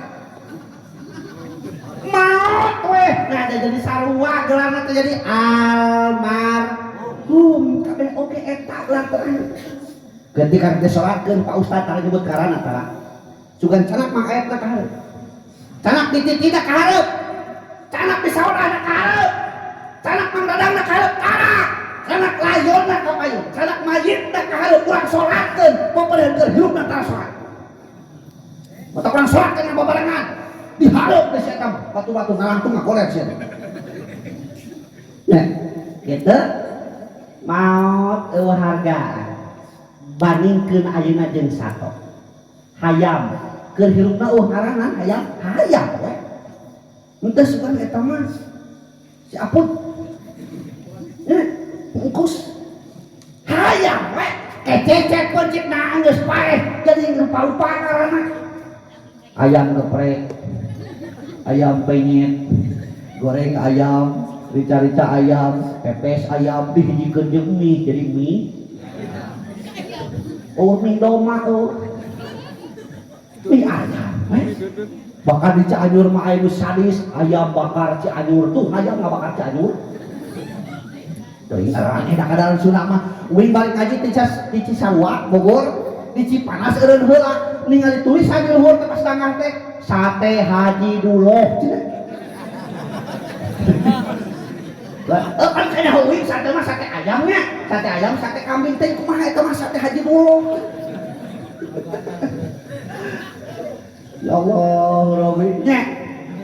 [SPEAKER 2] Maot weh, nah jadi sarua gelarna teh jadi almarhum. Kabeh oge eta gelar teh. Ketika disolatkeun Pak Ustad tara nyebut karana tara. Sugan canak mah ayeuna ka hareup. Canak dititida ka hareup. Canak disaudana ka hareup. Canak Mang Dadangna ka hareup tara. Canak layonna ka payung, canak mayitna ka hareup urang salatkeun, popodeun keur hirup tara salat. Mata urang salatkeun yang babarengan, dihareup teh sia eta batu-batu ngalantung ngagolek sia. Nah, kitu maot eueuh harga bandingkeun ayeuna jeung sato. Hayam keur hirupna ngaranan hayam we. Henteu sugan eta mah si Apud. Bungkus hayang we kececet pencit na geus paeh jadi rupa-rupa ngaranna ayam geprek ayam penyet goreng ayam rica-rica ayam pepes ayam dihijikeun jeung mie jadi mie mie doma mie ayam we bakar di Cianjur mah aya nu sadis ayam bakar Cianjur tuh ayam ngabakar Cianjur ini kadang sunah mah uing balik ngaji di Cisarua Bogor di Cipanas eureun heula ningali tulisan di luhur teh pas dangah teh sate Haji Duloh kan kana uing sate mah sate ayamnya sate ayam sate kambing teh kumaha eta mah sate Haji Duloh ya Allah Rabbi nya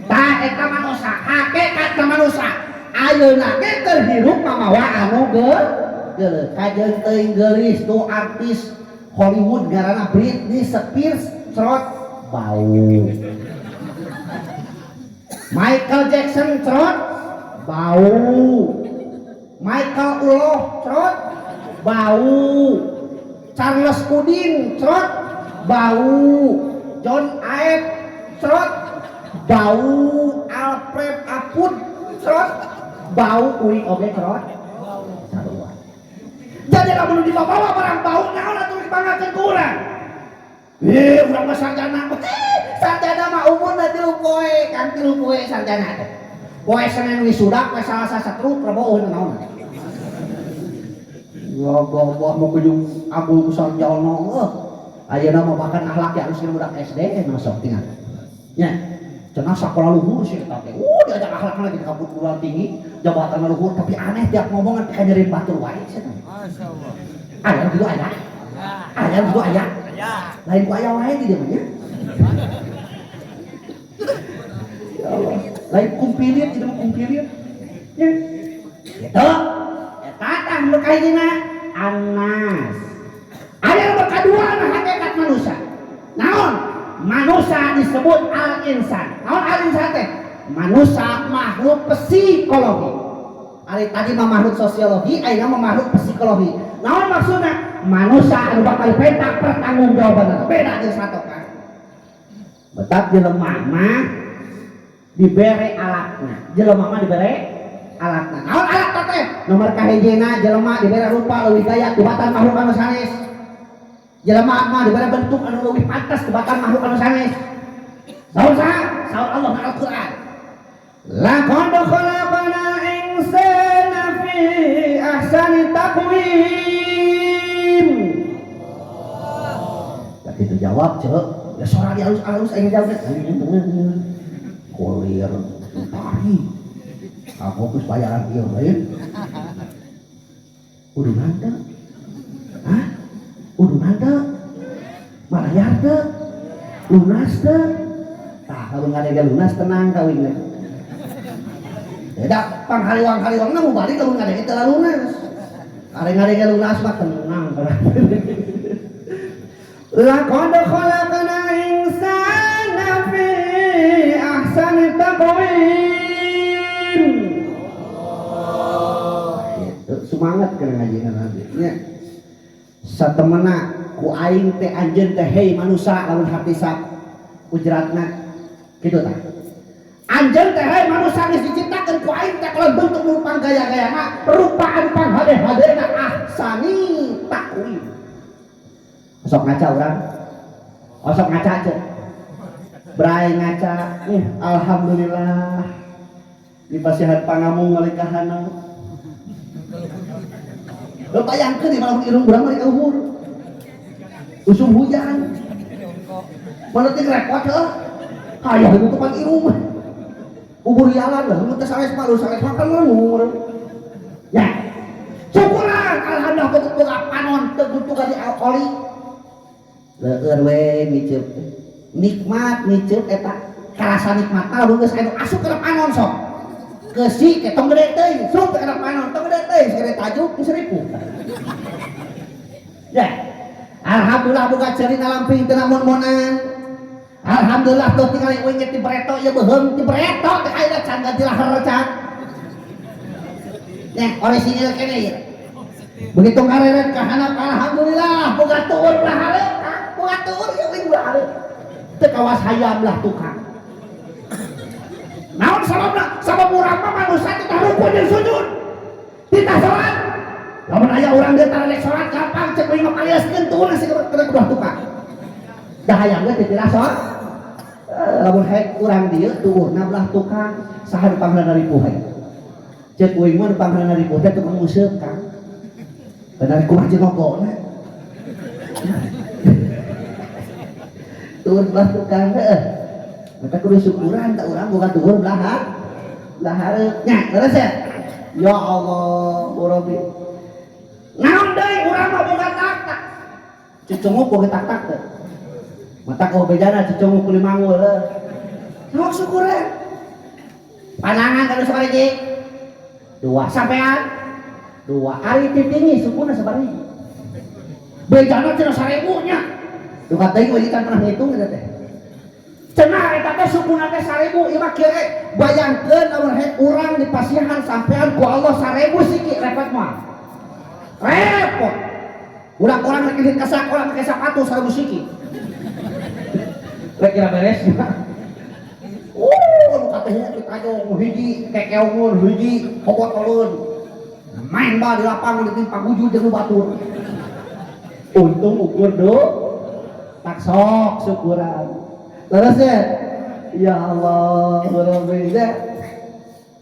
[SPEAKER 2] tah eta manusia hakikat manusia ayeuna ge keur hirup mamawa anu geuleuh kajeung teuing geulis tu artis Hollywood garana Britney Spears cerot bau. Michael Jackson cerot bau. Michael Uloh cerot bau. Charles Udin cerot bau. John Aep cerot bau. Alfred Apud cerot bau. Uing oge cerot sarua. Jadi lamun dibawa barang bau naon atuh dipangakeun ku urang. Urang mah sarjana. Sarjana mah umurna 3 poe, kan 3 poe sarjana teh. Poe Senin wisuda poe Salasa satru Prabowo naon. Ya gogoh mau kujung abul ku sarjana. Ayeuna mah bahkan akhlak ya harus budak SD masuk tinggal. Nya, cenah sakola luhur sih eta teh. Diajak akhlakna di kampus perguruan tinggi, jabatan luhur tapi aneh tiap ngomongan teh nyeri batur wae cenah. Masyaallah. Aya gitu aya. Aya gitu aya. Lain ku aya wae di dieu mah nya. Ya Allah. Lain kumpilit itu kumpilit. Ya. Gitu. Eta tah nu kahijina Anas. Aya nomor kadua na hakikat manusia. Naon? Manusia disebut al-insan. Naon al-insan teh? Manusia makhluk psikologi. Ari tadi mah makhluk sosiologi, ayeuna mah makhluk psikologi. Naon maksudna? Manusia anu bakal petak pertanggungjawabanna. Beda jeung satokan. Betap jelema mah dibere alatna. Jelema mah dibere alatna. Naon alat teh? Nomor kahijina jelema dibere rupa leuwih gaya tibatan makhluk anu sanes. Jelema mah dibere bentuk anu leuwih pantes tibatan makhluk anu sanes. Saur Allah na Al-Qur'an. Laqad khalaqnal insana fi ahsani taqwim. Tak itu jawab, Cek. Ya suara di alus-alus aing jawab. Kulir tari. Aku geus bayaran ieu lain. Udunan teh. Hah? Udunan teh. Bayar teh. Lunas teh. Tah, lamun ngadege lunas tenang kawin teh. Beda panghaliwang-haliwang mah balik lamun ngadege teu lunas. Ngadege lunas mah tenang. Laqad khalaqnal insana fi ahsani taqwim. Itu semangat keur ngajina nanti nya. Satemena ku aing teh anjeun teh hei manusia lamun hati sak ujratna kitu tah. Anjeun teh hei manusia geus diciptakeun ku aing teh kalau bentuk rupa gaya-gayana rupa anu panghade-hadena ahsani taqwim. Osok ngaca urang. Osok ngaca aja. Brai ngaca. Alhamdulillah. Dipasihan pangamung ngalikahana. Lo bayangkeun di malam irung urang mah luhur. Usum hujan. Mana teh repot heuh. Hayah itu tukang irung mah. Ubur jalan lah, mun teh sanes malu sanes makan luhur. Ya. Syukuran alhamdulillah betul panon teu butuh ka di oli. Leueur we ngiceup nikmat ngiceup eta karasa nikmatna lamun geus anu asup kana panon sok keusik ke tong gede teuing sup kana panon tong gede teuing sagede tajuk geus ripuh ya alhamdulillah boga cerita lamping teu namun-munan alhamdulillah teu tingali uing ti breto ieu beuheum ti breto teh ayeuna can ganti lahar can nya orisinil kene ieu begitu kareret ka handap alhamdulillah boga tuur lahare ngatur ya wing bahare teu kawas hayam lah tukang naon sabab urang mah manusia teh ruku jeung sujud titah salat lamun aya urang ge tara rek salat gampang cek wing mapaliaskeun tuh nasi kedah tukang dah hayam ge teh salat lamun haek urang dieu tuurna belah tukang saha nu pangharana ripuh hae cek wing mah nu pangharana ripuh teh tukang museup Kang bener kumaha jeung ogona turun belah tukang heeh. Mata kudu syukuran tak urang boga turun belahar. Belahar nya leres ya. Ya Allah, Rabbi. Naon deui urang mah boga tak-tak. Cicunguk boga tak-tak teh. Mata kau bejana cicunguk kulit mangul. Sok syukuran. Panangan kana sabariji? 2 sampean. 2 ari titingi sukuna sabariji. bejana cenah 1000 nya. Tuh katanya wajikan pernah ngitung gitu teh. Cenah eta teh sukuna teh 1000, ieu mah kieu bayangkeun lamun urang di pasihan sampean ku Allah 1000 siki repot mah. Repot. Urang-urang rek di kasakola make sepatu 1000 siki. Rek kira beres mah. Katanya kita jauh hiji kekeungun hiji hobot tolun main bah di lapangan ditimpa guju jeung batur. Untung ukur do tak sok syukuran. Terus ya Allah Rabbi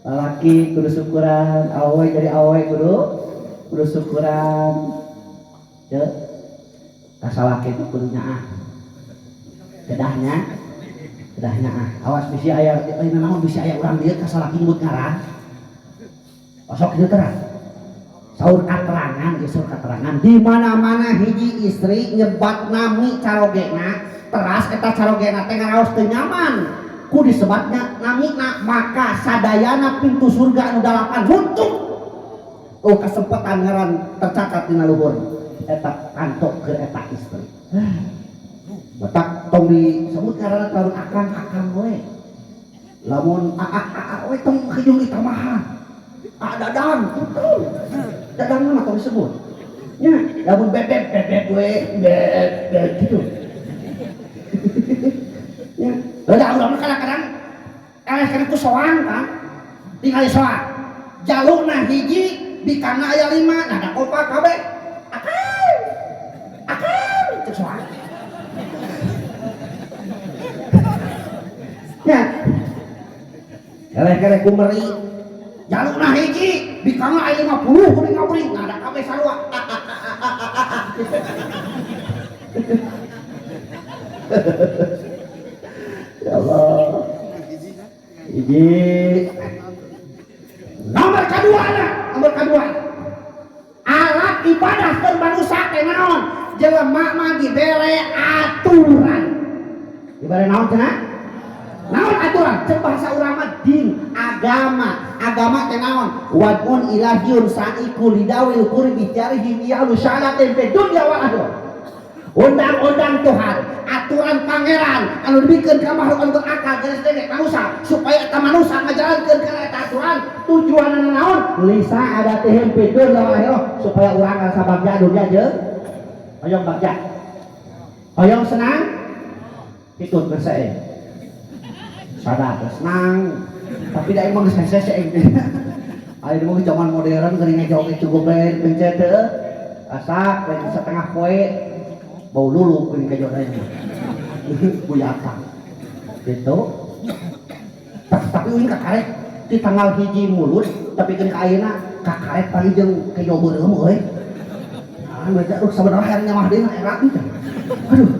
[SPEAKER 2] laki kudu syukuran, awe jadi awe kudu syukuran. Ya. Kasalaki itu kudu nyaah. Kedahnya awas bisi aya naon bisi aya urang dieu kasalaki nyebut ngaran. Osok kieu terang. Saur katerangan di mana-mana hiji istri nyebat nami carogena, teras eta carogena teh ngaraos teu nyaman. Ku disebatnya namina maka sadayana pintu surga anu 8 runtuh. Oh kesempatan ngaran tercatat dina luhur eta kantok ke eta istri. Batak tong disebut karena tahun akang we. Lamun we tong kejung ditamahan. Dadang betul. Dadang mah tong disebut. Nya, lamun bebek we bebek gitu. Nya, urang kadang-kadang kana ku soang kan. Tinggal soang. Jalurna hiji bikana aya 5, nah da kompak kabeh. Akang cek soang. Ya, keleh kumeri, jalurna hiji, bikana aya 50, kudu ngabring, ada kabeh sarua. Ya Allah. Hiji. Nomor kedua, alat ibadah keur manusia teh naon? Jelema mah dibere aturan. Dibere naon cenah? Naon aturan? Cek bahasa urang mah din, agama teh naon? Wadun ilahiyun sa'iku lidawil qurbi jarihi bi'alu syalatin fi dunya wal akhirah. Undang-undang Tuhan, aturan pangeran anu dibikeun ka makhluk anu berakal geus teh manusia supaya eta manusia ngajalankeun kana eta aturan tujuanna naon? Lisa adatihim fi dunya wal akhirah supaya urang asa bagja dunya jeung hoyong bagja. Hoyong senang ikut bersaing. Sadar senang tapi da emang geus hese aya mah zaman modern geuning ngajoget cukup bae pencet teu asak bae setengah poe bau lulu geuning kajoget buyatan gitu. Tapi uing kakarek di tanggal hiji mulut tapi geuning ka ayeuna kakarek paling jeung kejo beureum euy. Ah beda sabenerna hayang nyamah deui era teh. Aduh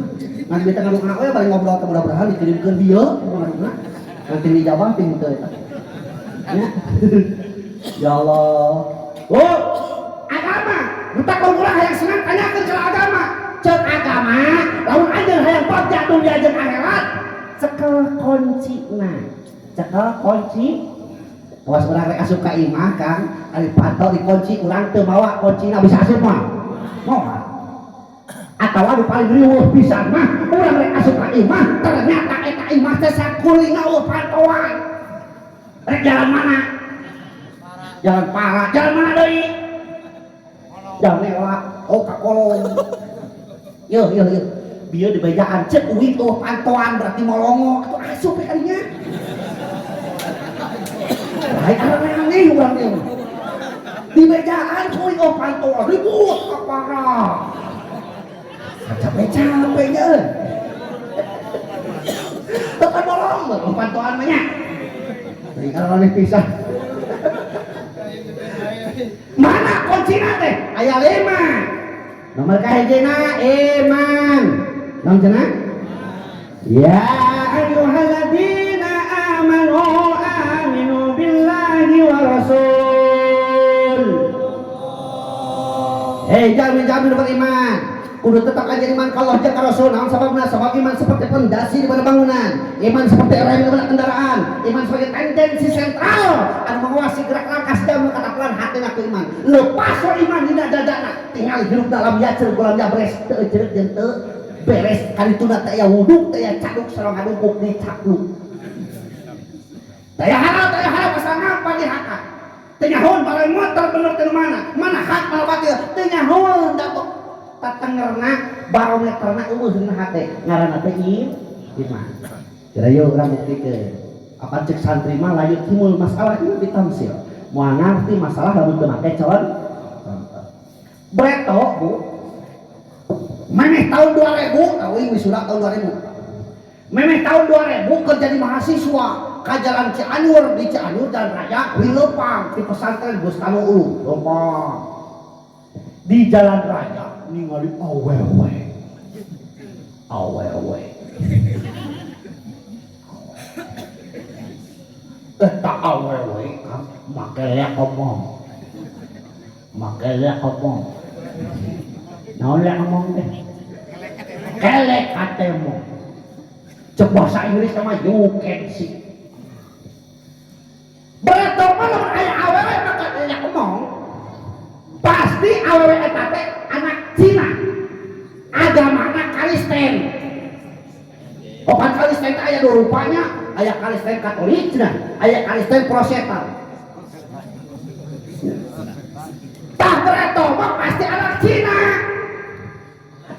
[SPEAKER 2] ngan beta ngaluk anak we bari ngobrol teh mudah-mudahan dikirimkeun dieu ngaruna nanti dijawab teh eta. Ya Allah. Oh, agama. Entah kau ulah hayang senang tanyakeun ka agama. Ceuk agama, lamun anjeun hayang bagja dunya jeung akhirat, cekel kuncina. Cekel kunci. Awas urang rek asup ka imah Kang, ari pantau dikunci urang teu mawa kuncina bisa asup mah. Moal. Atawa nu paling riweuh pisan mah urang rek asup ka imah, ternyata eta imah teh sakulinga pantauan. Rek jalan mana? Jalan para, jalan mana deui? Jalan lewat, oh ka kolong. Yeuh. Bieu di bejaan cek uwi tuh pantauan berarti molongo atuh asup we kadinya. Lain aneh urang teh. Di bejaan kuwi pantauan ribut ka para. Capek-capeknya. Tekan molong pantauan mah nya. Jadi kalau oleh pisah mana kuncina teh? Aya 5. Nomor kahijina iman. Naon cenah? Ya ayyuhalladzina amanu billahi wa rasul. Jamin beriman. Kudu tetap aja iman ka Allah jeung ka Rasul. Naon sababna? Sabab iman seperti pondasi di pada bangunan, iman seperti rem di pada kendaraan, iman sebagai tendensi sentral anu mengawasi gerak langkah sedang kata pelan hati ku iman. Lepas iman dina dadana tinggal hidup dalam ya cenah ulah ya beres teu cenah jeung teu beres kalituna teh aya wuduk teh aya caduk sareng ngadukuk di caduk. Teh harap pasangan pagi hak. Teu nyahoon balen motor bener teh mana? Mana hak mana batil? Teu nyahoon datuk tatengerna barometerna eueuh dina hate ngaranna teh iman. Kira yeuh urang buktikeun. Apa cek santri mah layu timbul masalah ieu ditamsil. Moal ngarti masalah lamun teu make contoh. Breto Bu. Memeh tahun 2000, kawin wisuda tahun 2000. Memeh tahun 2000 kerja di mahasiswa ka Jalan Cianjur di Cianjur Jalan Raya Wilopang di pesantren Bustanu Ulu. Lopang. Di Jalan Raya ningali awewe. Awewe. Eta awewe kan make lek ngomong. Make lek ngomong. Naon lek ngomong teh? Kelek katemu. Cek bahasa Inggris sama you can see. Berarti malah aya awewe make lek ngomong. Pasti awewe eta teh anak Cina. Agamana Kristen. Okan Kristen teh aya dua rupanya, aya Kristen Katolik cenah, aya Kristen Protestan. Tah berarti mah pasti anak Cina.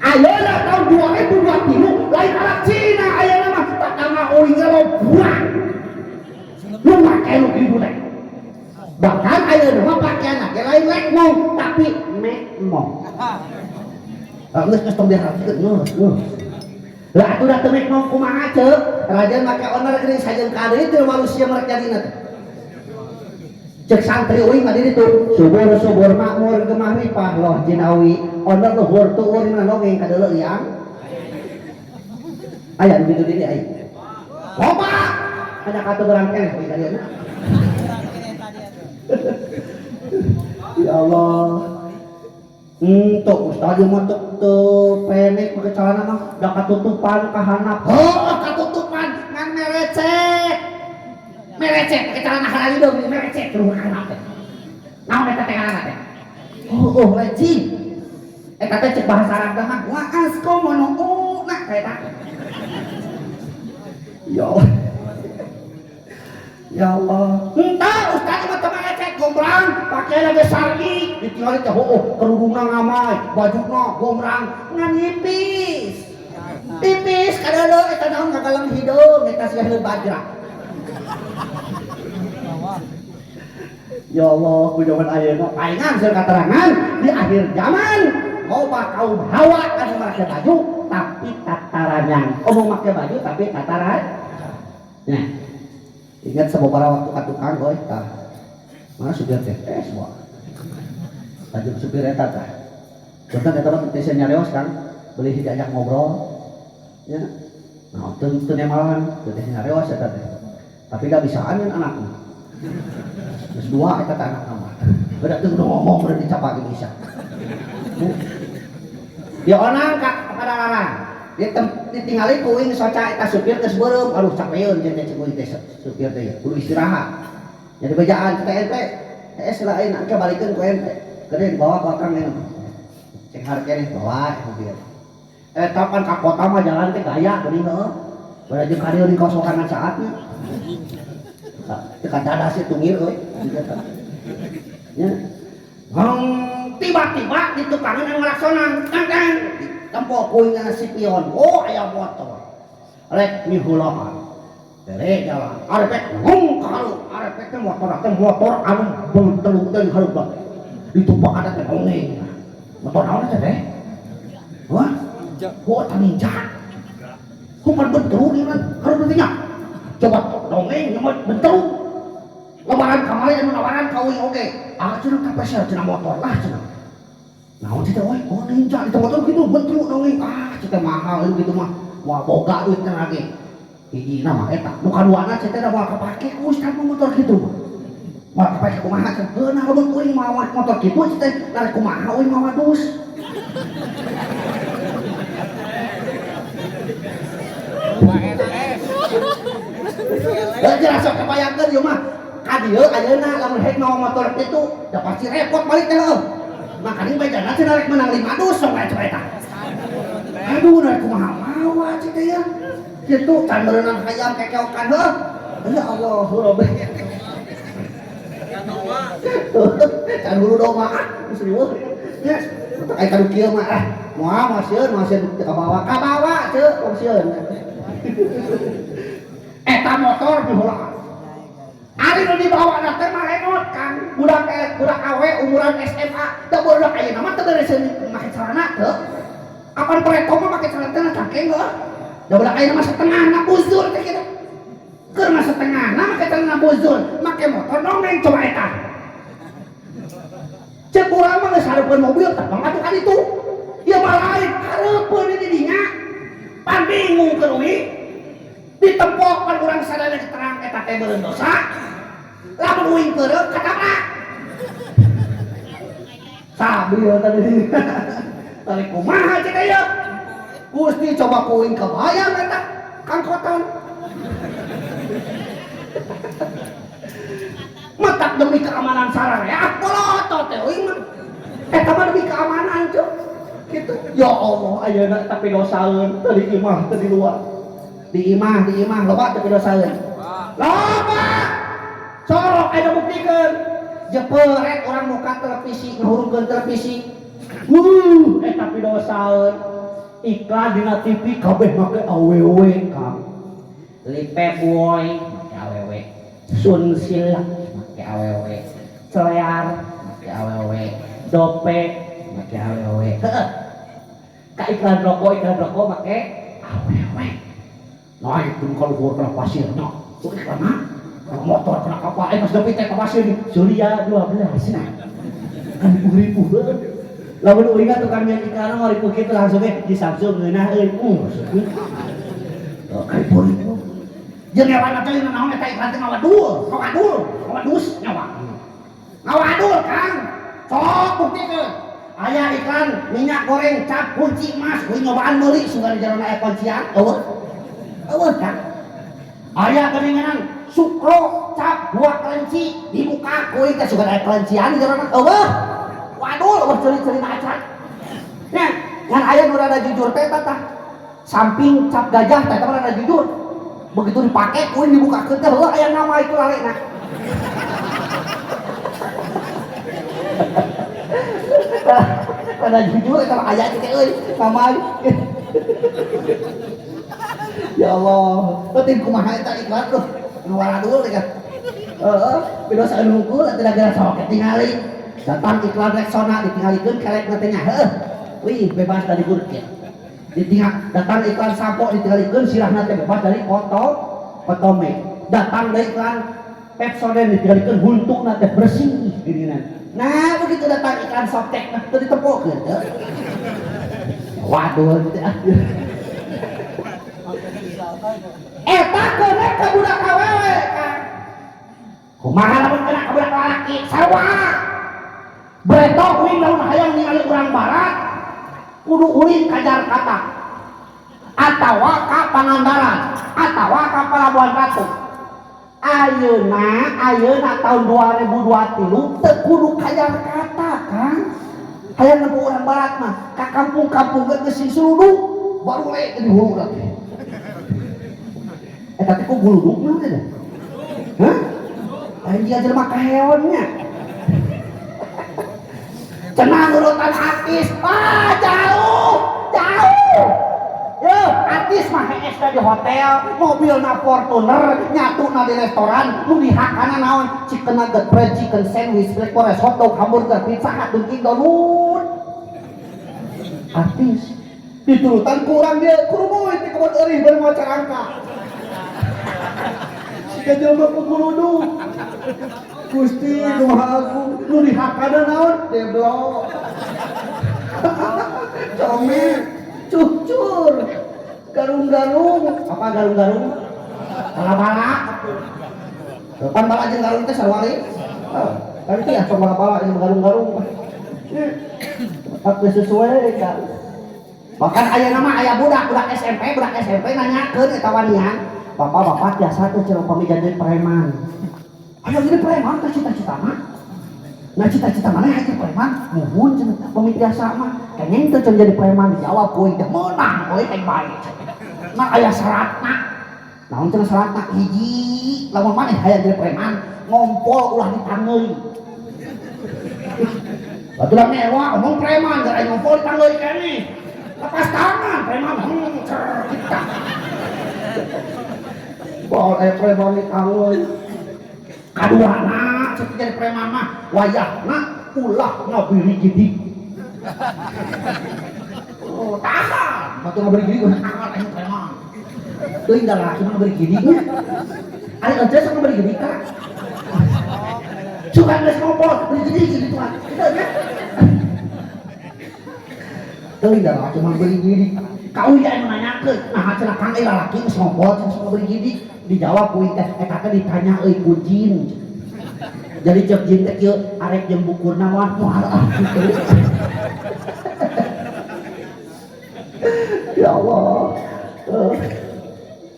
[SPEAKER 2] Ayeuna tahun 2023 lain anak Cina ayeuna mah tatangga uing buang. Lu make lu kitu teh. Bahkan ayeuna mah pakaianna ge lain lekmong tapi mekmong. Geus tong dihartikeun nuh. Lah atuh da teu mekmong kumaha ceuk? Rajan make owner geuning sajeun ka deui teu manusia merek jadina teh. Cek santri uing mah di ditu subur makmur gemah ripah loh jinawi owner luhur tu uring na nongeng ka deuleu liang. Aya begitu di aya. Loba. Ada katugeran keneh we ka dieu. Ya Allah. Tuh ustaz mah tuh pendek pakai celana mah da katutupan ka handap. Oh, katutupan ngan merecet. Merecet pakai celana halal deui merecet terus ka handap. Naon eta teh ngaranna teh? Oh, rajin. Eta teh cek bahasa Arab mah wa askomono nah eta. Ya Allah. Ya Allah. Entah ustaz mah teu merecet gombrang, pakaian ge sargi, ditinggali teh kerudungna ngamai, bajuna gombrang ngan nipis. Tipis kadeuleuk eta naon ngagalang hidung eta sieuh bajra. Ya Allah, ku zaman ayeuna paingan seueur katerangan di akhir zaman loba kaum hawa anu make baju tapi tatarannya. Omong make baju tapi tataran. Nah, ingat sababaraha waktu ka tukang euy tah. Mana supir teh semua. Lanjut supir eta tah. Contoh eta mah teh nyareos kan, beli diajak ngobrol. Ya. Nah, teu nemalan, teu nyareos eta teh. Tapi da bisaan kan anakna. Terus dua eta teh anak mah. Beda teu ngomong udah dicapake bisa. Dia onang kepada larang. Ditinggali ku uing soca eta supir geus beureum, aduh capeun jeung cek uing teh supir teh kudu istirahat. Jadi bejaan kita ente, selain angke balikeun ku ente, kedeung bawa belakang ini. Cek hareukeun bawa mobil. Kapan ka kota mah jalan teh gaya geuning heuh. Bada jeung ka dieu di kosokan saatnya. Tekan dadas itu ngir euy. Ya. Tiba-tiba di tukangan anu ngalaksonan, kang. Tempo kuingna si pion. Oh, aya motor. Rek mihuloan. Tere jalan. Arepek ngong kalu. Arepek teh motor anu benteluk teh harup banget. Ditumpak ada teh dongeng. Motor naon teh? Wah. Gua ninja. Kumaha benteluk ieu kan harup teh nya. Coba dongeng nyamet benteluk. Lebaran kamari anu nawaran ka uing oge. Ah cenah kapesel cenah motor lah cenah. Naon teh we? Oh ninja di motor kitu benteluk dongeng. Ah cenah mahal kitu mah. Moal boga duit teh lagi. Hiji nama eta nu kaduana teh da moal kapake ku ustaz motor kitu. Moal kapake kumaha teh? Heuh nah lamun uing mawa motor kitu teh narek kumaha uing mawa dus. Jelas sok kebayangkeun ieu mah. Ka dieu ayeuna lamun hek mawa motor kitu da pasti repot balik teh heuh. makanya bejana cenah rek menang 5 dus sok coba eta. Aduh rek kumaha mawa cik teh ya. Kitu can berenang hayam kekeokan heuh. Ya Allah, Rabbi. Can hulu doma geus riweuh. Ya, ai kadu kieu mah moal sieun ka bawa ceuk wong sieun. Eta motor diheula. Ari nu dibawa na teh mah lengot kan, budak awe umuran SMA, teu budak ayeuna mah teu bereseun make celana teu. Apan preto mah make celana teh cangkeng heuh. Da budak ayeuna mah setengahna buzur teh kitu. Keur mah setengahna make celana buzur, make motor dongeng coba eta. Cek urang mah geus hareupeun mobil teh atuh kan itu. Ieu mah lain, hareupeun di dinya. Pan bingung keruwi. Ditempok pan urang sadaya keterang eta teh beureun dosa. Lamun uing keureuh katabrak. Sabil tadi. Tari kumaha cek aya? Gusti coba kuing kebayang eta kangkotan. Matak demi keamanan sararea polotot teh uing mah. Eta mah demi keamanan cuk. Gitu. Ya Allah ayeuna tapi dosaeun teu di imah teu di luar. Di imah loba teu dosaeun. Loba. Sorok aya buktikeun. Jepeurek urang muka televisi ngahurungkeun televisi. Eta pidosaeun. Iklan dina TV kabeh make awewe Kang. Lipe boy make awewe. Sun Sil make awewe. Celear make awewe. Dope make awewe. Heeh. Ka iklan rokok make awewe. Naik pun kalau luhur kena pasirnya. Tuh iklan motor kena kapal, pas dopi teh kapasir di Surya 12 nah kan ribu lamun uingat tukang yang iklan mau ribu gitu langsung di Samsung ngeunah euy kayak ribu jeung nyawana teh naon eta iklan teh ngawadus nyawa ngawadul Kang sok buktikeun aya iklan minyak goreng cap kunci emas kuing nyobaan meuli sugan di jarona aya kuncian eueuh Kang aya geuningan sukro cap buah kelinci dibuka kuing teh sugan aya kelincian di jarona eueuh waduh ceri-cerita acan nya ngan aya nu rada jujur teh tah samping cap gajah teh rada jujur begitu dipake kuing dibukakeun teh heueuh aya nama itu lalena rada jujur eta aya teh euy nama ya Allah penting kumaha eta iklan tuh ngawara dulu teh kan pidosa nungkul teh gara sok ketingali datang iklan Rexona ditinggalikeun kelek teh nya heuh wih bebas dari burke ditinggal datang iklan sampo ditinggalikeun sirahna teh bebas dari potome datang dari iklan Pepsodent ditinggalikeun huntungna teh bersih geuningan nah begitu datang iklan Softtek teh ditepokkeun teh waduh eta korek ka budak awewe Kang kumaha lamun kena ka budak lalaki sarua beretok uing lamun hayang ningali urang barat kudu uing ka Jakarta atawa ka Pangandaran atawa ka Pelabuhan Ratu ayeuna tahun 2023 teu kudu ka Jakarta Kang hayang nempuh urang barat mah ka kampung-kampung geus suluduh baru le di hulu lagi eta teh ku guluduk naon eta? Hah? Anjing jelema kaheonnya. Cenah nurutan artis. Jauh. Yo, artis mah hees di hotel, mobilna Fortuner, nyatuna di restoran, nu dihakana naon? Chicken nugget, fried chicken sandwich, black forest, hotdog, hamburger, pizza hut, Dunkin Donut. Artis diturutan kurang dia kurumuy ti kebon eurih bari maca angka. Sika jelema paguluduk. Gusti kumaha aku nu dihakana naon? Deblok. Comel, cucur. Garung-garung. Apa garung-garung? Bala-bala. Depan bala jeung garung teh sarwari. Kan teh sok bala-bala jeung garung-garung. Tapi sesuai kan. Bahkan ayeuna mah aya budak SMP nanyakeun eta wanian. Bapak tiasa teh cenah pami jadi preman. Aya jadi preman teh cita-citana. Nah cita-cita mana aja preman, muhun cenah pamit biasa mah. Kengeng teu jadi preman dijawab kuy teh meunang euy teh bae. Nah aya syaratna. Naon cenah syaratna? Hiji, lamun maneh hayang jadi preman, ngompol ulah ditangeui. Baturan mewah ngomong preman, jadi ngompol ditangeui keneh. Lepas tangan preman kita. Bol preman ditangeui. Kaduana ceuk jadi preman mah wayahna ulah ngabiri gidik. Oh, tahan. Batu ngabiri gidik ulah tahan aya preman. Teuing da laki mah ngabiri gidik nya. Ari ente sok ngabiri gidik ka. Suka geus ngompol beri gidik gitu kan. Kitu nya. Teuing da laki mah ngabiri gidik. Kau yang menanyakeun, nah cenah kang lalaki geus ngompol cenah sok ngabiri gidik. Dijawab kuing teh eta teh ditanya euy ku jin. Jadi cek jin teh kieu arek jeung bukurna moal kitu. Ya Allah.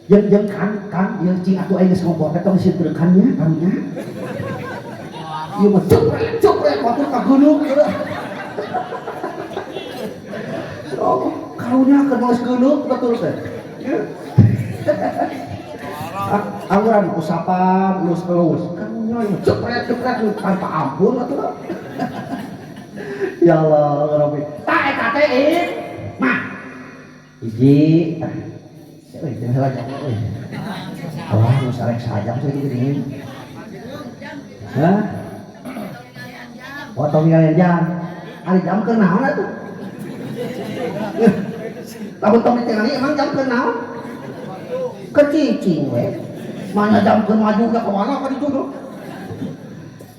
[SPEAKER 2] Jeung kan ieu cing atuh aya geus ngompor teh tong sinteurekannya karunya. Ieu mah cepret waktu ka gunung. Oh, karunya keur geus gunung betul teh. Angguran usapan lus karunya cepret tanpa ampun atuh. Ya Allah Rabbi. Tak eta teh mah hiji euy teh salah jago euy. Allah nu sarek sajam saya digeuning. Hah? Potong kalian jam. Ari jam keur naon atuh? Lamun tong ditingali emang jam keur naon? Kecicing we. Mana jam keur maju ka mana ka ditu.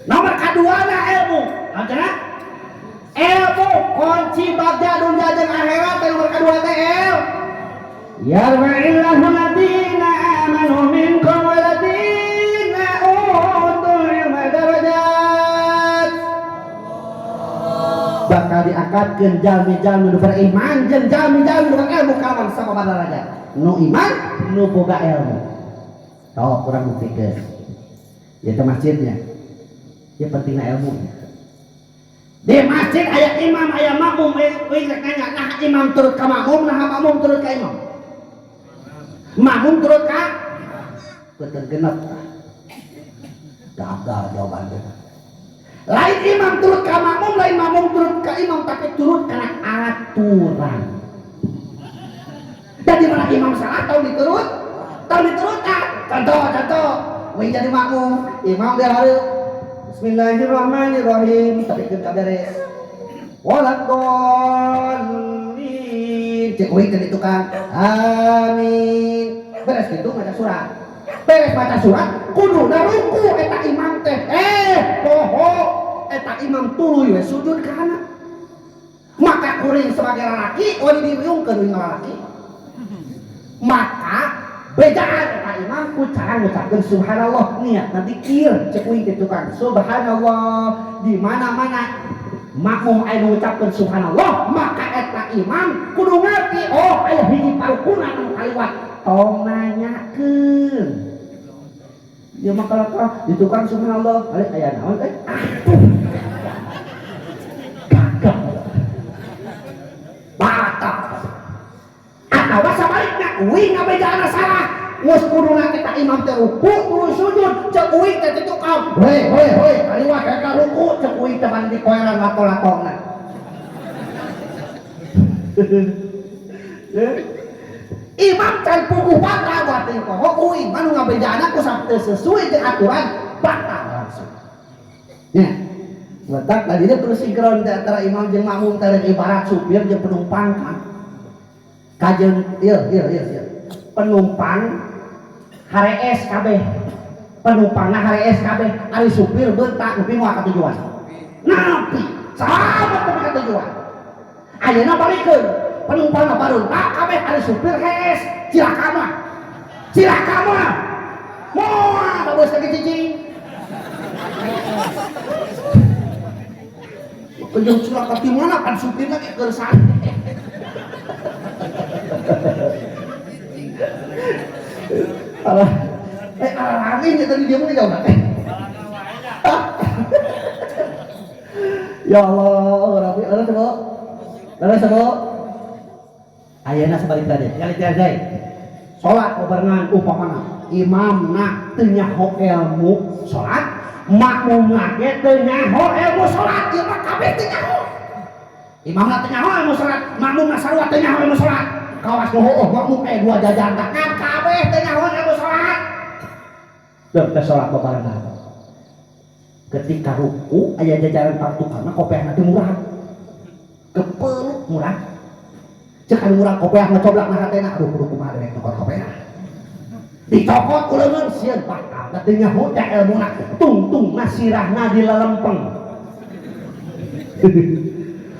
[SPEAKER 2] Nomor kadua na ilmu. Ada? Ilmu kunci bagja dunia jeung akhirat nomor kadua teh ilmu. Yarfa'illahu alladziina aamanu minkum walladziina utul ilma darajat. Bakal diangkatkeun jalmi-jalmi nu beriman jeung jalmi-jalmi nu berilmu kawan sama derajat. Nu iman, nu boga ilmu. Tau kurang buktikan. Ya ke masjidnya. Ya pentingnya ilmu. Di masjid aya imam, aya makmum, euy rek nanya, nah imam turut ka makmum, nah makmum turut ka imam. Makmum turut ka beuteun genep. Gagal jawabannya. Lain imam turut ka makmum, lain makmum turut ka imam, tapi turut kana aturan. Jadi mana imam salah tahu diturut kan? Contoh, wih jadi makmum, imam dia harus Bismillahirrahmanirrahim, tapi kita beres. Waladdallin, cek wih kan itu kan, amin. Beres gitu baca surat. Beres baca surat, kudu ruku eta imam teh. Poho, eta imam tuluy we sujud kana. Maka kuring sebagai lelaki, wajib dibiungkeun lelaki. Maka bedaan Pak Imam ku cara ngucapkeun subhanallah niat nanti kieu cek uing kitu kan subhanallah di mana-mana makmum aya ngucapkeun subhanallah maka eta imam kudu ngerti oh aya hiji parukuna anu kaliwat tong nanyakeun ya maka itu kan subhanallah aya naon gagal batal atawa sabalikna uing ngabejana salah geus kuduna kita imam teh ruku kudu sujud cek uing teh kitu kaum hoi kaliwat eta ruku cek uing teh mandi koeran lato-latona imam can puguh batal batin kok uing manu ngabejana ku sampai sesuai dengan aturan batal langsung ya letak tadi dia terus sinkron antara imam jeung makmum teh ibarat supir jeung penumpang kan kajen iya penumpang harees kabeh penumpangna harees kabeh ari supir bentak nepi moal ka tujuan napi sahabat tepi ka tujuan ayeuna balikeun penumpangna baruntak kabeh ari supir hees cilaka mah moal bagus lagi cicing ujung cilaka di mana kan supirna ge keur santai alamin ya tadi dia mau jauh Ya Allah, Rabbi, ada sebut. Ayeuna sabalik tadi, kali tadi. Salat bebarengan upamana imam nak teu nyaho ilmu salat, makmum nak ge teu nyaho ilmu salat, ieu mah kabeh teu nyaho. Imam nak teu nyaho ilmu salat, makmum nak sarua teu nyaho ilmu salat. Kawas nu heueuh makmum dua jajan kan kabeh teu nyaho ilmu salat. Teu teh salat bebarengan. Ketika ruku aya jajaran partukana kopiahna teu murah. Kepeluk murah. Cek anu murah kopiah ngacoblak na hatena aduh kudu kumaha deui tokot kopiah. Dicokot ku leungeun sieun batal da teu nyaho da ilmuna tungtung na sirahna dilalempeng.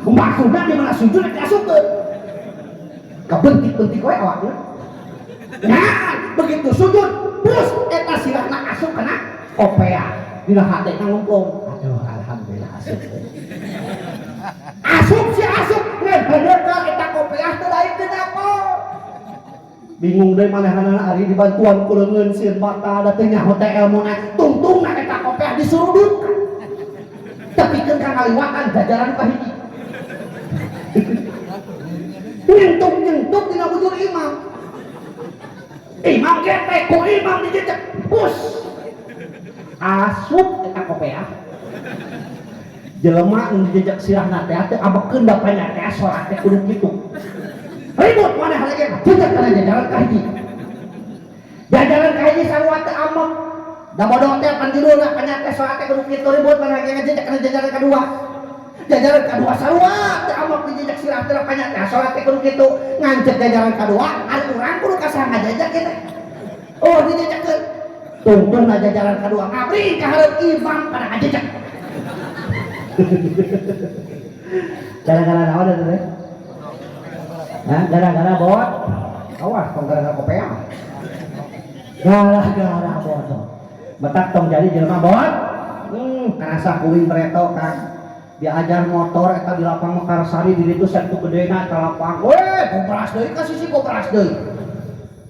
[SPEAKER 2] Maksudna di mana sujud diasupkeun. Kabentik-bentik we awakna. Nah, begitu sujud terus eta sirahna asup kana kopiah. Dina hatena ngomplong. Aduh alhamdulillah asup. Asup si asup bener ka eta kopiah teu lain teu apa. Bingung deui manehanana ari dibantuan ku leungeun sieun batal da teu nyaho teh ilmuna tungtungna eta kopiah disurudutkan. Tepikeun ka ngaliwatan jajaran ka hiji. Nyentuk-nyentuk dina bujur imam. Imam getek ku imam dijejek. Pus. Asup eta kopiah. Jelema nu dijejak sirahna teh teh abekeun da panjang teh salat teh kudu kitu. Ribut maneh lagi jejak kana jajaran ka hiji. Jajaran ka hiji sarua teh amek. Da bodoh teh pan tidurna panjang teh salat teh kudu kitu ribut maneh lagi ngejejak kana jajaran kadua. Jajaran kadua sarua teh amek dijejak sirah teh panjang teh salat teh kudu kitu. Ngancet jajaran kadua ari urang kudu kasah ngajejak kitu. Oh dijejakkeun. Tungtungna jajaran kadua ngabri ka hareup imam pada ngajejak. Gara-gara naon eta teh? Hah, gara-gara bot. Awas tong gara-gara kopiah. Gara-gara bot. Betak tong jadi jelema bot. Karasa kuing bereto kan. Diajar motor eta di lapang Mekarsari di ditu satu gedena ka lapang. Weh, gobras deui ka sisi gobras deui.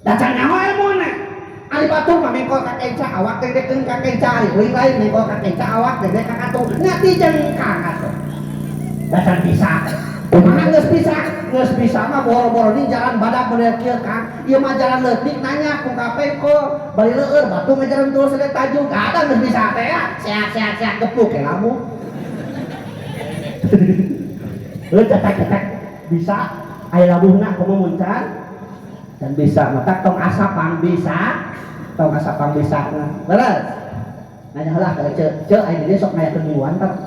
[SPEAKER 2] Da can nyaho elmuna. Ari batur mah mengkol ka kenca awak teh dekeun ka kenca ari uing lain mengkol ka kenca awak teh ka katu ngati jengkang atuh. Dacan bisa. Kumaha geus bisa mah boro-boro di jalan badak bener kieu Kang. Ieu mah jalan leutik nanya ku kapeko bari leueur batu ngajaran terus sedek tajung kadang geus bisa teh ya. Sehat gepluk ke lamu. Heuh cetak bisa aya labuhna kumaha muncan dan bisa mata tong asapang bisa. Tong asapang bisa beres nanya heula ka ceu aya di sok ngayakeun mingguan tah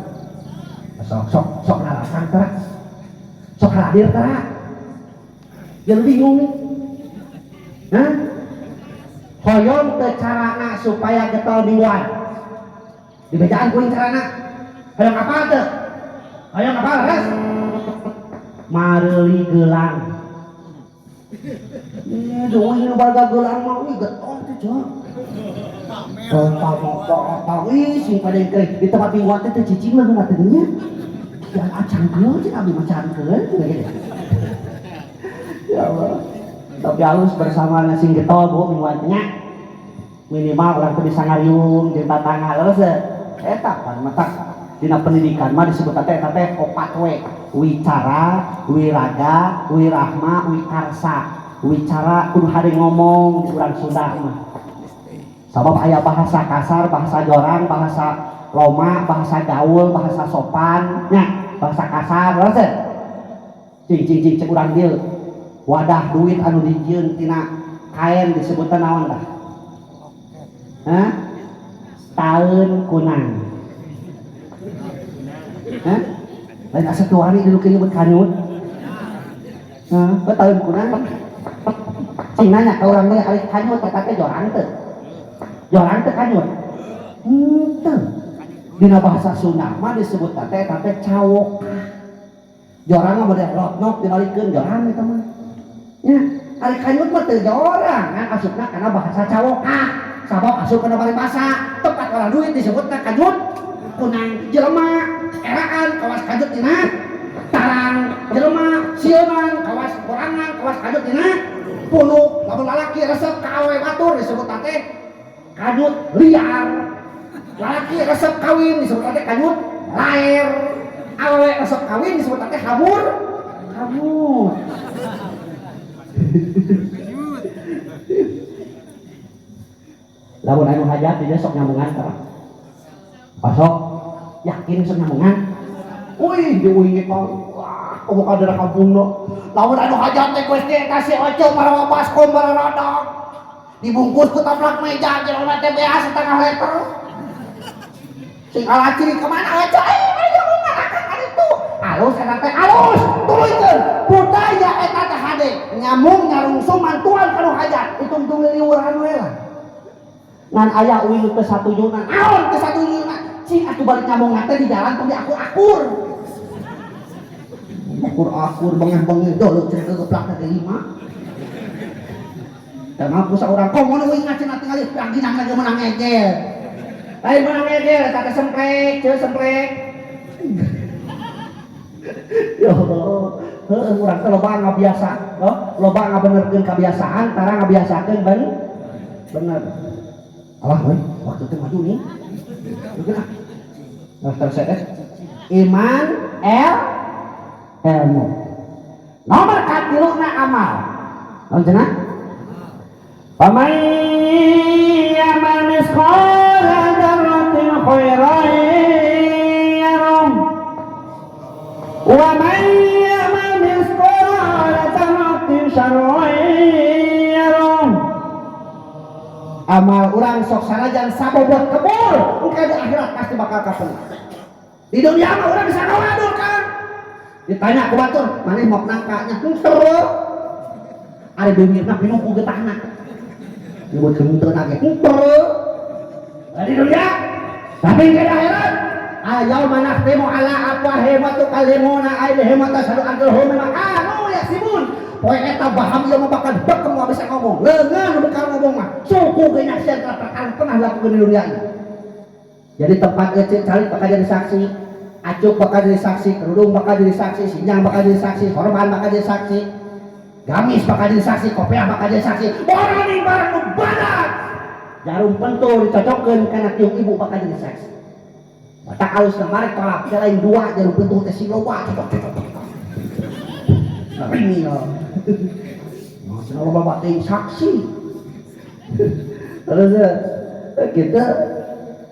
[SPEAKER 2] sok nalasan tah sok hadir tah jeung bingung nih hah hoyong teu carana supaya getol mingguan dibejaan kuing carana hoyong apa teu hoyong apa res mareuli geulang doing baga gelang mah wi getol teh cok. Tahu sing pada di tempat mingguan teh cicing mah geuna teh nya. Ya acangkeun cing abi mah cangkeun gitu. Ya Allah. Tapi halus bersama nasi getol Bu mingguan nya. Minimal orang teh bisa ngariung di tatangga terus eta pan matak dina pendidikan mah disebut teh opat we. Wicara, wiraga, wirahma, wikarsa. Wicara kudu hade ngomong di urang Sunda mah. Sabab aya bahasa kasar, bahasa jorang, bahasa loma, bahasa gaul, bahasa sopan, nya bahasa kasar, terus cing cek urang dieu. Wadah duit anu dijieun tina kain disebutna naon tah? Hah? Taeun kunang. Hah? Lain asa tuari dulu kini buat kanyut. Hah? Taeun kunang. Cing nanya ka urang teh ari kanyut eta teh jorang teu? Jorang teh kanyut. Teu. Dina bahasa Sunda mah disebut teh cawok. Jorang mah bade rotnok dibalikeun jorang eta mah. Nya, ari kanyut mah teu jorang, kan asupna kana bahasa cawokah. Sabab asup kana paribasa, tempat orang duit disebutna kanyut. Kunang jelema eraan kawas kanyut dina tarang jelema sieunan kawas orangan kawas kanyut dina puluh lamun lalaki resep ka awe batur disebut teh kanyut liar lalaki resep kawin disebut teh kanyut laer awewe resep kawin disebut teh hamur. Lamun anu hajat dia sok nyambungan ka. Pasok yakin sok nyambungan. Wih, diuingi kau. Wah, kamu kadang kampung no. Lamun anu hajat teh geus kasih oco marawa baskom bararadang. Dibungkus ku taplak meja jelema teh beas setengah liter. Sing alaciri kemana oco? Ayo ngarakan itu. Alus eta teh alus. Turunkeun budaya eta teh hade. Nyamung nyarungsung mantuan kanu hajat. Hitung-hitung liuran we lah. Ngan aya uing ke satujuna. Naon ke satujuna? Cing atuh balik nyamung teh di jalan tong diakur-akur. Akur-akur bengeh-bengeh dulu cerita geplak teh 5. Dan mampu seorang kok mau uing ngacen tinggal yang ginang lagi menang ngegel. Lain menang ngegel kata semprek, ceus semprek. Ya Allah, urang teh loba ngabiasa, loba ngabenerkeun kebiasaan, tara ngabiasakeun bener. Allah we, waktu teh maju nih. Geuna. Nah, terus iman, ilmu. Nomor 3 amal. Naon cenah? Faman ya'mal mithqala dzarratin khairan yarah. Wa man ya'mal mithqala dzarratin syarran yarah. Amal urang sok sanajan sabobot kebul, engke di akhirat pasti bakal kapenah. Di dunia mah urang bisa ngawadul kan. Ditanya ku batur, maneh mok nangkanya henteu. Ari beungeurna pinuh ku getahna. Nyebut henteu nage henteu. Di dunia tapi engke di akhirat ayaw manahtimu ala afwahihim wa tukallimuna aydihim wa tashhadu arjuluhum bima kanu yaksibun. Poe eta baham ieu mah bakal bekem moal bisa ngomong. Leungeun bekal ngomong mah. Suku ge nyaksian pernah lakukeun di dunia. Jadi tempat ecek cari bakal jadi saksi, acuk bakal jadi saksi, kerudung bakal jadi saksi, sinjang bakal jadi saksi, korban bakal jadi saksi, gamis bakal jadi saksi, kopiah bakal jadi saksi. Borani barang nu badat. Jarum pentul dicocokkeun kana tiung ibu bakal jadi saksi. Mata alus kemarin tolak lain 2 jarum pentul teh si loba cocok. Ini loh. Maksudnya loba bating saksi. Terus kita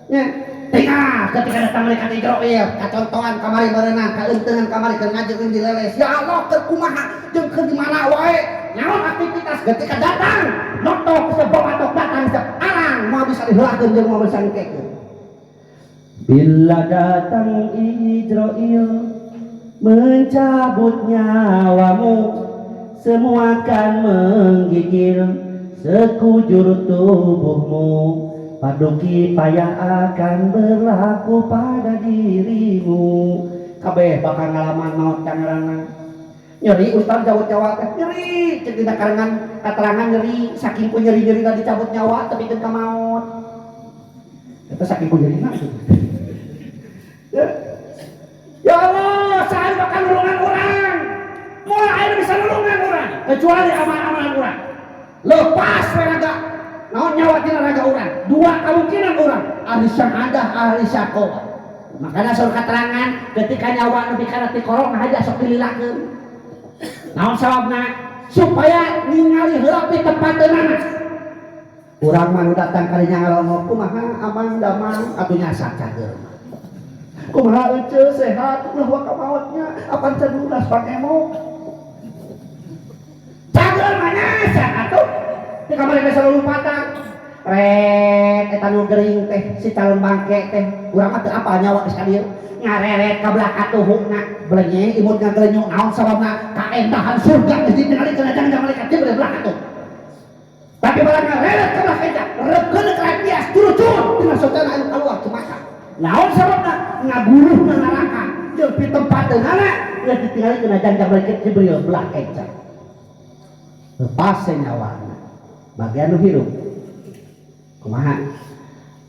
[SPEAKER 2] nya tengah ketika datang malaikat Israil kacontohan kamari berenang kaentengan kamari keur ngajeun di leles ya Allah keur kumaha jeung keur di mana wae nyaon aktivitas ketika datang notok sebab atok datang arang mau bisa diheulakeun jeung mau bisa ngkekeun bila datang Israil mencabut nyawamu semua akan menggigil sekujur tubuhmu. Paduki payah akan berlaku pada dirimu. Kabeh bakal ngalaman maut cangerangan. Nyeri ustaz jawab-jawab teh nyeri cek dina karangan katerangan nyeri saking ku nyeri-nyeri tadi cabut nyawa tapi teu ka maut. Eta saking ku nyerina gitu. Ya Allah, saya bakal nulungan orang. Moal aya bisa nulungan orang kecuali amal-amalan orang. Lepas raga naon nyawa tina raga urang 2 kemungkinan urang ahli syahadah ahli syaqawah. Makanya saur keterangan ketika nyawa nepi kana ti korong haja sok dililakeun. Naon sababna supaya ningali heula ti tempateunana. Urang mah nu datang ka dinya ngalongok kumaha amang damang atuh nyasar cager. Kumaha euceul sehat ulah wa ka mautnya apan cedunas pangemo. Cager mah nyasar atuh di kamar geus lompatan ret eta nu gering teh si calon bangke teh urang mah teu apa nyawa geus ka dieu ngareret ka belakang tuhukna belenye imut ngagelenyuk naon sababna kaendahan surga geus ditingali cenah jangan malaikat Jibril belakang tuh tapi barang ngareret ka belakang eta reukeun ka tias turucun tina sotana anu kaluar cemaka naon sababna ngaguruhna neraka jeung pi tempateunana geus ditingali cenah jangan malaikat Jibril belakang eta lepas nyawana bagian nu hirup kumaha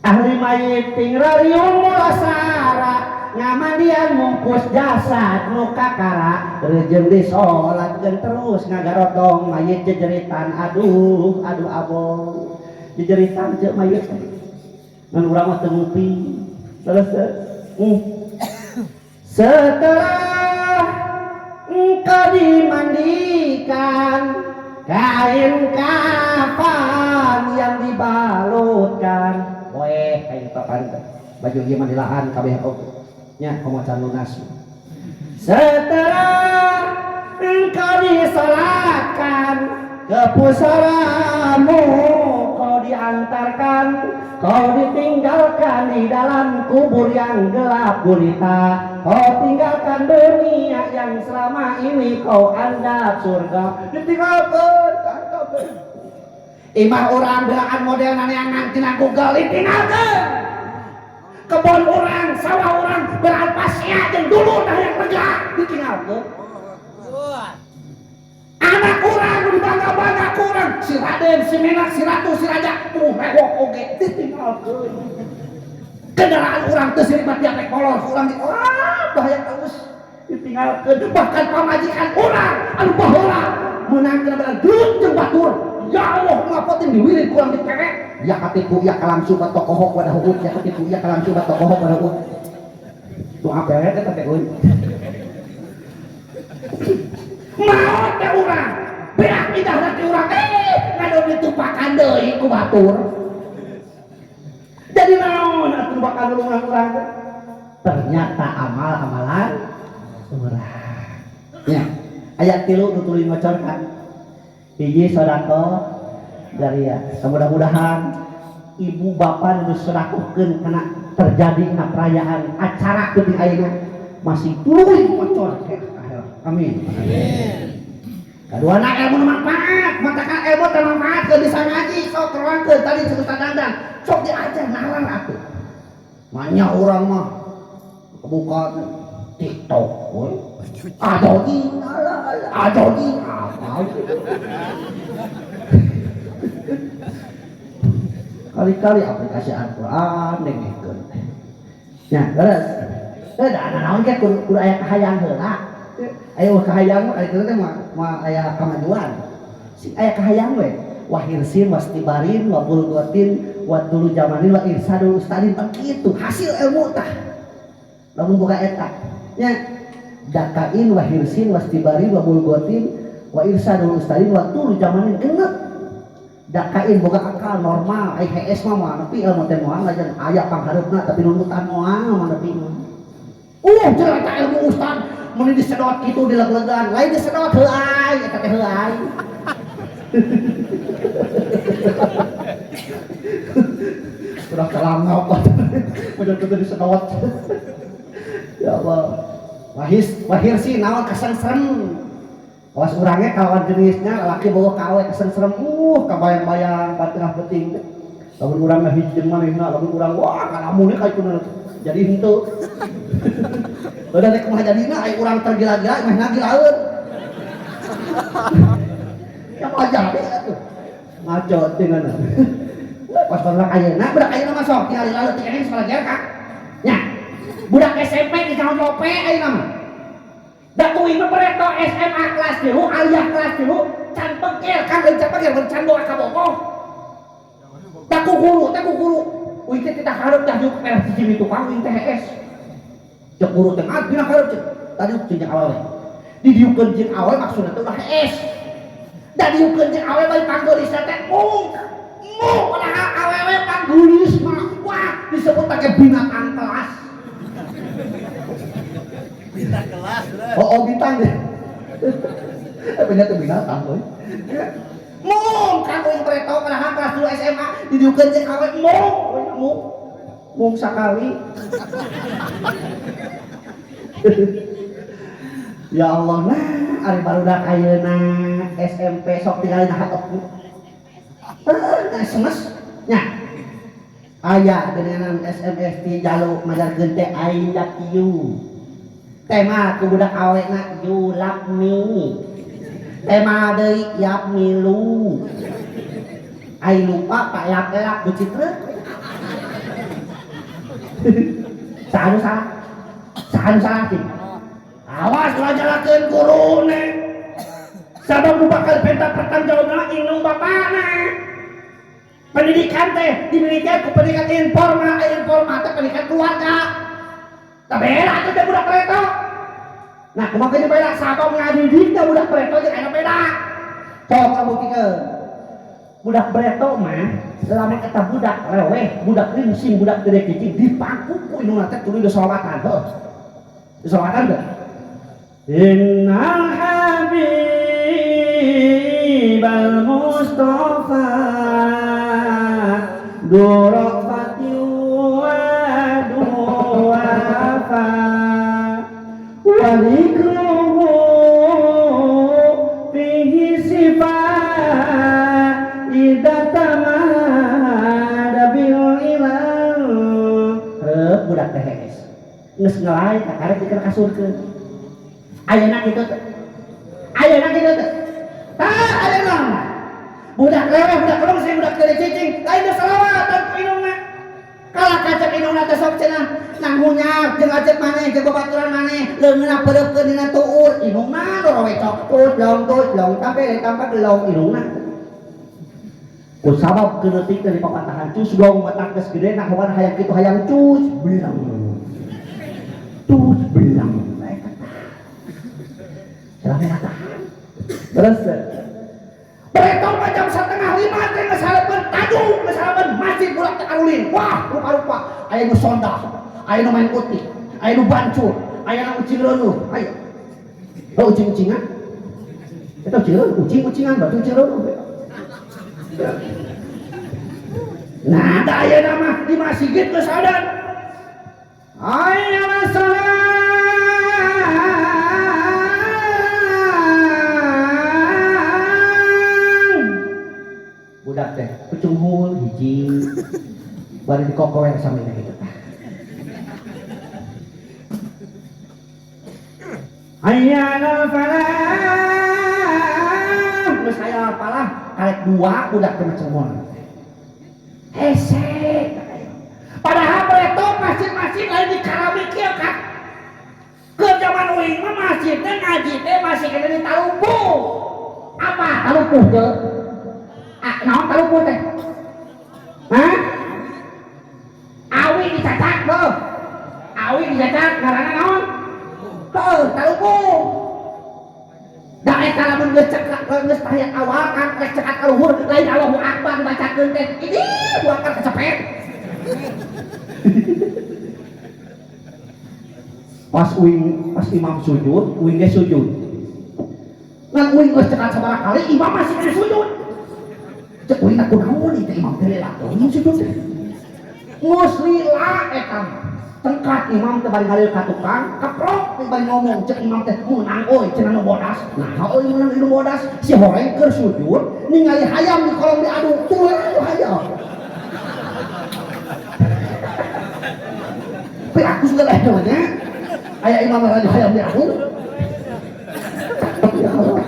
[SPEAKER 2] ahli mayit tingrarium mulasara ngamandian mungkus jasad nu kakara rejeun disolatkeun terus ngagarotong mayit jejeritan aduh abong jejeritan ceuk mayit ngan urang mah teu ngupi terus Setelah engkau dimandikan kain kafan yang dibalutkan, kain kafan baju ieu mah dilahan kabeh nya komacan lunas. Setelah engkau disalatkan ke pusaramu, kau diantarkan, kau ditinggalkan di dalam kubur yang gelap gulita, kau tinggalkan dunia yang selama ini kau anggap surga, ditinggalkan kan kabeh. Imah orang belaan model naneangan tina Google ditinggalkan. Kebun orang, sawah orang beralpasia jeung dulu dah yang lega ditinggalkan. Anak orang dibangga-bangga kurang, si Raden, si Menak, si Ratu, si Raja, mewok oge ditinggalkan. Kendaraan orang teu sirimat dia rek kolor, urang bahaya terus ditinggalkan. Bahkan pamajikan orang anu baheula meunang kana bener geut jeung batur. Ya Allah, ngapotin diwirid kurang diperek. Ya katipu ya kalamsu bat tokohok pada hukum, ya katipu ya kalamsu bat tokohok pada hukum. Tu apere teh teh euy. Maot teh urang, beak idahna ti urang ngadon ditupakan deui ku batur. Jadi naon atuh bakal urang-urang teh? Ternyata amal-amalan urang. Ya, ayat 3 nu tuluy ngocorkan. Hiji sedekah jariah. Mudah-mudahan ibu bapak nu sedekahkeun kana terjadina perayaan acara penting ayeuna masih tuluy ngocor ke akhirat. Amin. Kaduana ilmu manfaat, matakan ilmu bermanfaat ke bisa ngaji, sok terangkeun tadi sebut dandan, sok diajar nalar atuh. Manya urang mah buka TikTok we. Adogi apa? Kali-kali aplikasi Al-Qur'an dengekeun. Nya, terus da naon ge kudu aya kahayang heula. Ayo kahayang mah itu teh mah aya kamajuan. Si aya kahayang we. Wahirsin wastibarin wa bulgotin wa dulu zamanin wa irsadul ustadin kitu hasil ilmu tah. Lamun boga eta. Nya dakain wahirsin wastibarin wa bulgotin wa irsadul ustadin wa dulu zamanin genep. Dakain boga akal normal ai HS mah nepi ilmu teh moal lajan aya panghareupna tapi nunutan moal nepi mah. Cerita ilmu ustad mun disedot kitu dileg-legan, lain disedot heuai eta teh heuai. Udah kelangap udah tuh disedot. Ya Allah. Wahir sih naon kesengsrem. Awas urangnya kawan jenisnya laki bawa kawe kesengsrem kabayang-bayang patengah penting. Lamun urang mah hiji manehna, lamun urang wah kalamunnya kayak kunaon. Jadi henteu. Udah rek kumaha jadina ai urang tergila-gila meh nagilaeun. Ya aja deh atuh. Ngaco tinggalna. Pas budak ayeuna mah sok tinggal lalu tinggalin sekolah Kak. Nya. Budak SMP di tahun lope ayeuna mah. Da kuing mah bereto SMA kelas 3, aliyah kelas 3, can pegel kan can pegel can bawa ka bogoh. Da ku guru. Uing teh kita hareup dah juk merah hiji tukang uing teh HS. Cek guru teh dina hareup cek. Tadi jeung awal we. Di dieukeun jeung awal maksudna teh udah HS. Da dieukeun jeung awal bae panggeulisna teh mung padahal awewe panggeulis mah wah disebut teh binatang kelas. Bintang kelas. Oh bintang deh. Ternyata binatang boy. Mung kamu yang bereto padahal kelas 2 SMA didieukeun jeung awal mung sakali. Ya Allah nah ari barudak ayeuna SMP sok tinggalin hateup. SMS nya aya geuneunan SMS ti jaluk majarkeun teh I love you. Tema ku budak awena you love me. Tema deui yap milu. Ai lupa pak lap-lap becitreuk. Saha salah sih. Awas ngajalakeun gurune. Sabab nu bakal penta pertanggungjawabna indung bapana. Pendidikan teh dimiliki ku pendidikan informal teh pendidikan keluarga. Tak bela tuh dia budak kereta. Nah, kumaha ge bela sabab ngadidik teh budak kereta jeung aya beda. Sok kabuktikeun. Budak breto mah lamun eta budak leweh, budak ringsing, budak gede kicing dipangku ku indungna teh tuluy disolawatan heuh. Disolawatan teh. Innal habibal mustafa durafati wa duwafa wa dzikruhu fihi sifat idza tamada bil ilal. Budak teh geus ngelai kakarek dikeun kasurkeun. Ayeuna kitu teh. Ayeuna kitu teh. Tah ayeuna. Budak leweh, budak kelong sing budak teu cicing, lain geus salawatan ku indungna. Kalah kacek indungna teh sok cenah nanghunya jeung ajep maneh jeung babaturan maneh, leungeunna peureukeun dina tuur, indungna dorowe cok tut long tapi tampak delong indungna. Ku sabab keueutik dari papatahan cus gong matak geus gede nah hogan hayang kitu hayang cus bilang. Cus bilang. Jangan tahan. Terus beretong jam 4:30 teh geus haleupkeun tajung, geus haleupkeun masjid budak teh alulin. Wah, rupa-rupa aya nu sondah, aya nu main putih, aya nu bancur, aya nu ucing reunuh. Ayo. Oh, ucing-ucingan. Eta ucing-ucingan batu ucing reunuh. Nah, da ayeuna mah di masjid geus adan. Ayeuna salat budak teh pucung hul hiji bari dikokower samina kitu tah. Hayyanal falah geus aya falah karek dua budak teh macam moal. Hese. Padahal bereto masjid-masjid lain di Karabik kieu kan. Ke zaman uing mah masjid teh ngaji teh masih kena di talupuh. Apa talupuh teh? Naon talupuh teh? Hah? Awi dicacak loh. Awi dicacak ngaranna naon? Heuh, talupuh. Da eta lamun geus cekak geus tahiyat awal kan rek cekat ka luhur lain Allahu Akbar dibacakeun teh. Idih, buakan kecepet. Pas imam sujud, uing ge sujud. Ngan uing geus cekat sabaraha kali imam masih kena sujud. Cek uing aku naon ieu imam teh lila imam sujud teh. Geus lila eta. Tengkat imam teh bari ngalil ka tukang, keprok teh bari ngomong cek imam teh meunang euy cenah nu bodas. Nah, euy meunang nu bodas, si horeng keur sujud ningali hayam di kolong diadu, tuluy hayam. Tapi aku suka lah namanya ayah imam raja hayam diadu. Ya Allah,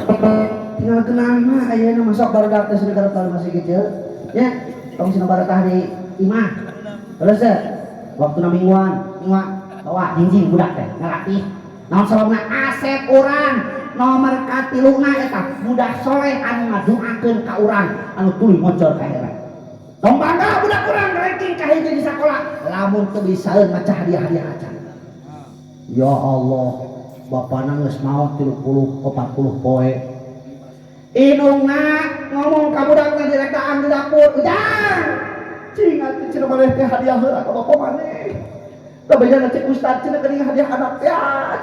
[SPEAKER 2] tinggal kenana ayahnya masuk baru datang segala kalau masih kecil. Ya, tong sina baratah di imah. Terus waktu na mingguan bawa jinjing budak teh ngalatih. Naon sababna asep urang nomor katiluna eta budak soleh anu ngadoakeun ka urang anu tuluy ngocor ka heran. Tong bangga budak urang ranking ka hiji di sakola lamun teu bisaeun maca hadiah-hadiah acan. Ya Allah, bapana geus maot 30-40 poe. Indungna ngomong ka budakna direk daang di dapur, "Ujang, cing atuh cenah maneh teh hadiah heula ka bapa maneh." Da bejaana cek ustad cenah geuning hadiah anak teh,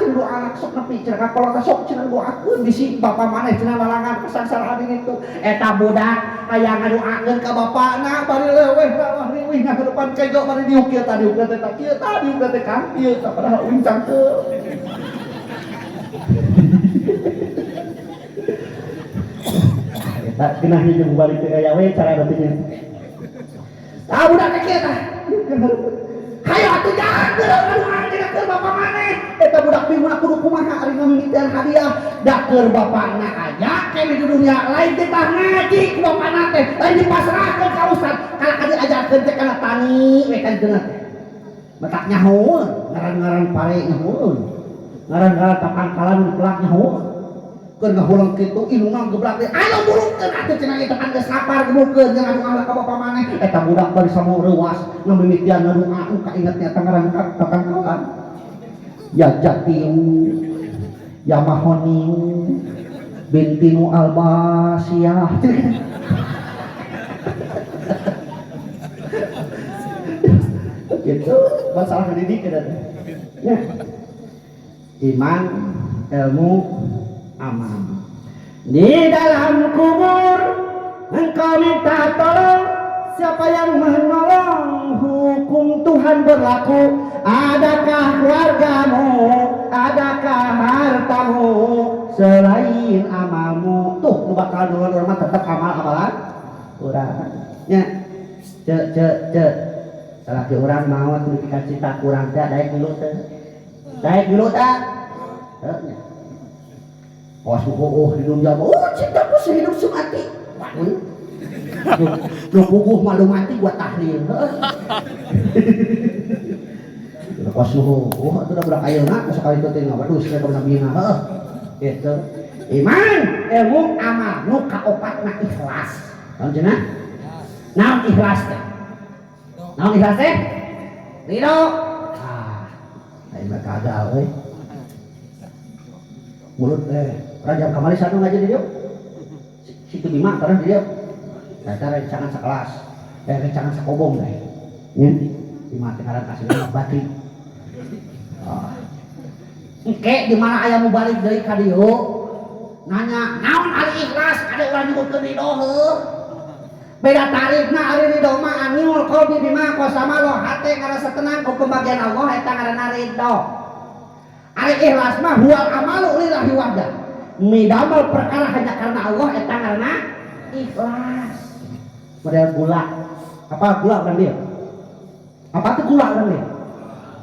[SPEAKER 2] cing dua anak sok nepi cenah ka kolot sok cenah doakeun bisi bapa maneh cenah lalangan kesangsaraan itu. Eta budak aya ngadoakeun ka bapana bari leuweh lawah riwih ka depan kego bari diuk kieu tah diuk teh kieu tah diuk teh kan kieu tah padahal uing cangkeum. Eta cenah jeung balik teh aya we cara batinya. Tah budak teh kieu tah. Hayo atuh jangan ngadoakeun cenah keur bapa maneh. Eta budak bingung kudu kumaha ari ngamimitian hadiah. Da keur bapana aja kene di dunia lain teh tah ngaji ku bapana teh. Lain dipasrahkeun ka ustad. Kana diajarkeun teh kana tani we kan cenah. Matak nyahoeun, ngaran-ngaran pare nyahoeun. Ngaran-ngaran tapangkalan pelak nyahoeun. Keur ngahulang kitu indungna geblak teh aya burungkeun atuh cenah ieu tekan geus lapar gebukeun jeung adu ka bapa maneh. Eta budak bari samoe reuwas ngamimitian ngadoa kainget nya tangaran tatangkalan. ya jatiu ya mahoni bintinu albasiyah gitu masalah pendidikan ya. Iman, ilmu, amal. Di dalam kubur engkau minta tolong, siapa yang menolong? Hukum Tuhan berlaku. Adakah keluargamu, adakah hartamu selain amalmu? Tuh nu bakal dulu mah tetap amal-amalan urang nya. Cek salah ke urang maot nu dikasih tak kurang teh daek dulu teh. Daek dulu teh. Heuh. Awas di dunia cintaku sehidup semati. Lu bubuh malu mati gua tahlil. Awas itu udah berak ayeuna sekali itu teh waduh saya ka nabina. Heuh. Gitu. Iman, ilmu, amal, nu kaopatna ikhlas. Naon cenah? Naon ikhlas teh? Naon ikhlas teh? Ridho. Aing mah gagal euy. Mulut Raja Kamali satu ngaji di dia. Situ Bima karena dia. Eta rencangan sekelas. Rencangan sakobong deh. Nya. Bima teh ngaran asli Bati. Engke di mana aya mu balik deui ka dieu? Nanya, naon ari ikhlas? Ada urang nyebutkeun ridho heuh. Beda tarifna ari ridho mah aniul qalbi bima qasama lo hate ngarasa tenang ku pembagian Allah eta ngaranna ridho. Ari ikhlas mah huwal amalu lillahi wahda. Midamel perkara hanya karena Allah eta ngaranna ikhlas. Model gula. Apa gula urang dia? Apa tuh gula urang dia?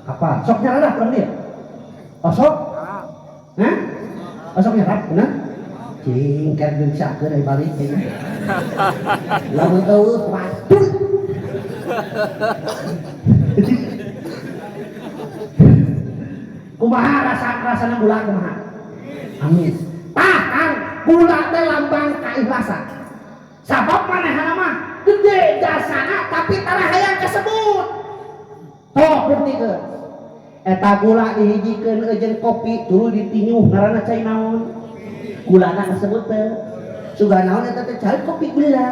[SPEAKER 2] Apa? Sok nyaradah urang dia. Osok? Hah? Osok nyarap bener? Cing keur diusahakeun dari balik teh. Lamun eueuh waduh. Kumaha rasana gula kumaha? Amin. Tah Kang, gula teh lambang kaikhlasan. Sabab manehna mah gede jasana tapi tara hayang kasebut. Toh buktikeun. Eta gula dihijikeun jeung kopi dulu ditinyuh ngaranna cai naon? Gulana kasebut teh. Sugan naon eta teh cai kopi gula.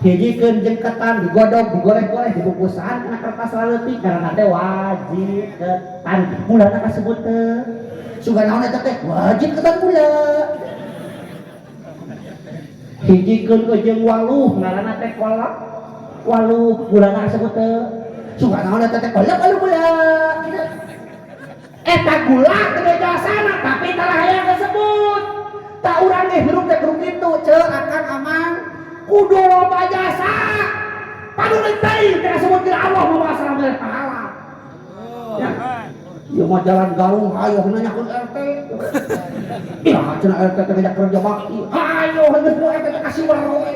[SPEAKER 2] Hijikeun jeung ketan digodog, digoreng-goreng, dibungkusan kana kertas leutik karena teh wajib ketan gulana kasebut teh. Sugan naon eta teh wajib ketan gula. Hijikeun jeung waluh ngaranna teh kolak. Waluh gulana kasebut teh. Sugan naon eta teh kolak gula. Eta gula gede jasana tapi tara hayang kasebut. Tak urang ge hirup teh kudu kitu ceuk akan amang. Kudu loba jasa. Padurin teh teh disebut ti Allah mau asal dari pahala. Ya. Ieu mah jalan garung hayo nanyakeun RT. Ih, cenah RT teh ngajak kerja bakti. Hayo geus ku RT teh kasih wae.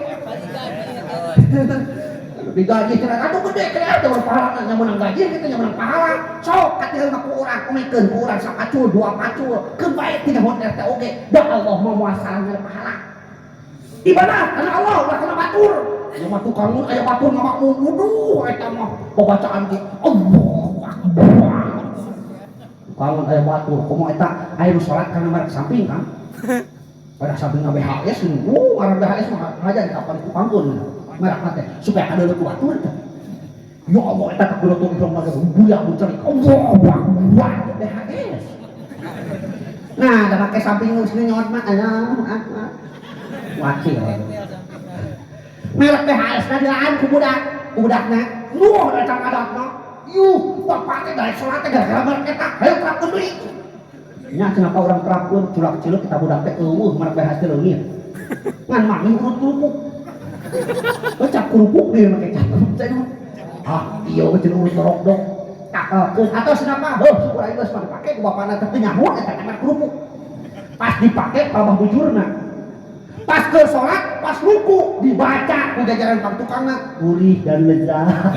[SPEAKER 2] Digaji cenah atuh gede teh RT berpahala nya menang gaji kitu nya menang pahala. Sok katiheun ku urang umikeun ku urang sakacul dua pacul. Keun bae tina hot RT oge. Da Allah mau asal dari pahala. Ibadah karena Allah ulah kena batur. Ya mah tukangun aya batur ngamakmum wuduh eta mah pembacaan ge Allahu Akbar. Tukangun aya batur komo eta aya nu salat kana marek samping kan. Pada samping BHS ngaran BHS mah ngajar kapan tukangkeun merek teh supaya kada leuwih batur teh. Ya Allah eta kakulotur dong mah buya mencari Allahu Akbar BHS. Nah, da make samping geus nyot mah aya wakil merek BHS na dilaan ku budakna nuh da cang adatna yuh bapak teh daek salat teh gara-gara merek eta hayu terapkeun deui nya cenah ka urang terapkeun culak-culuk kita budak teh eueuh merek BHS teh leungit ngan mami urut kerupuk cap kerupuk deui make cap cenah ieu cenah urut dorok-dok takelkeun atau cenah heuh syukur aing geus dipake ku bapana teh nyamun eta merek kerupuk pas dipake babah bujurna pas ke sholat, pas ruku dibaca ku jajaran pang tukangna gurih dan lezat.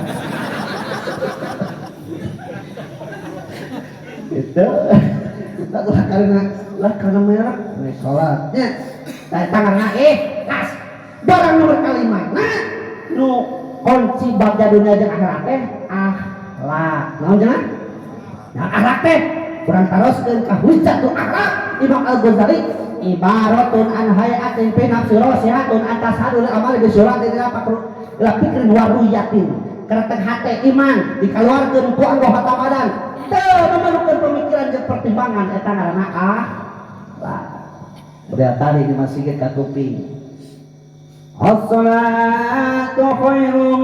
[SPEAKER 2] Itu kita karena merek sholatnya tanganna tas barang nomor kalima nah nu kunci bagja dunia jeung akhirat teh akhlak naon cenah Nah, akhlak teh kurang teruskeun ka hujjatul akhlak Imam Al-Ghazali ibaratun an hayatin fi nafsi rasihatun antasadul amal bi syurati ila fikrin wa ruyatin kana teh hate iman dikaluarkeun ku anggota badan teu memerlukeun pemikiran jeung pertimbangan eta ngaranna akhlak. Budaya tadi di masjid ka kuping as-salatu khairum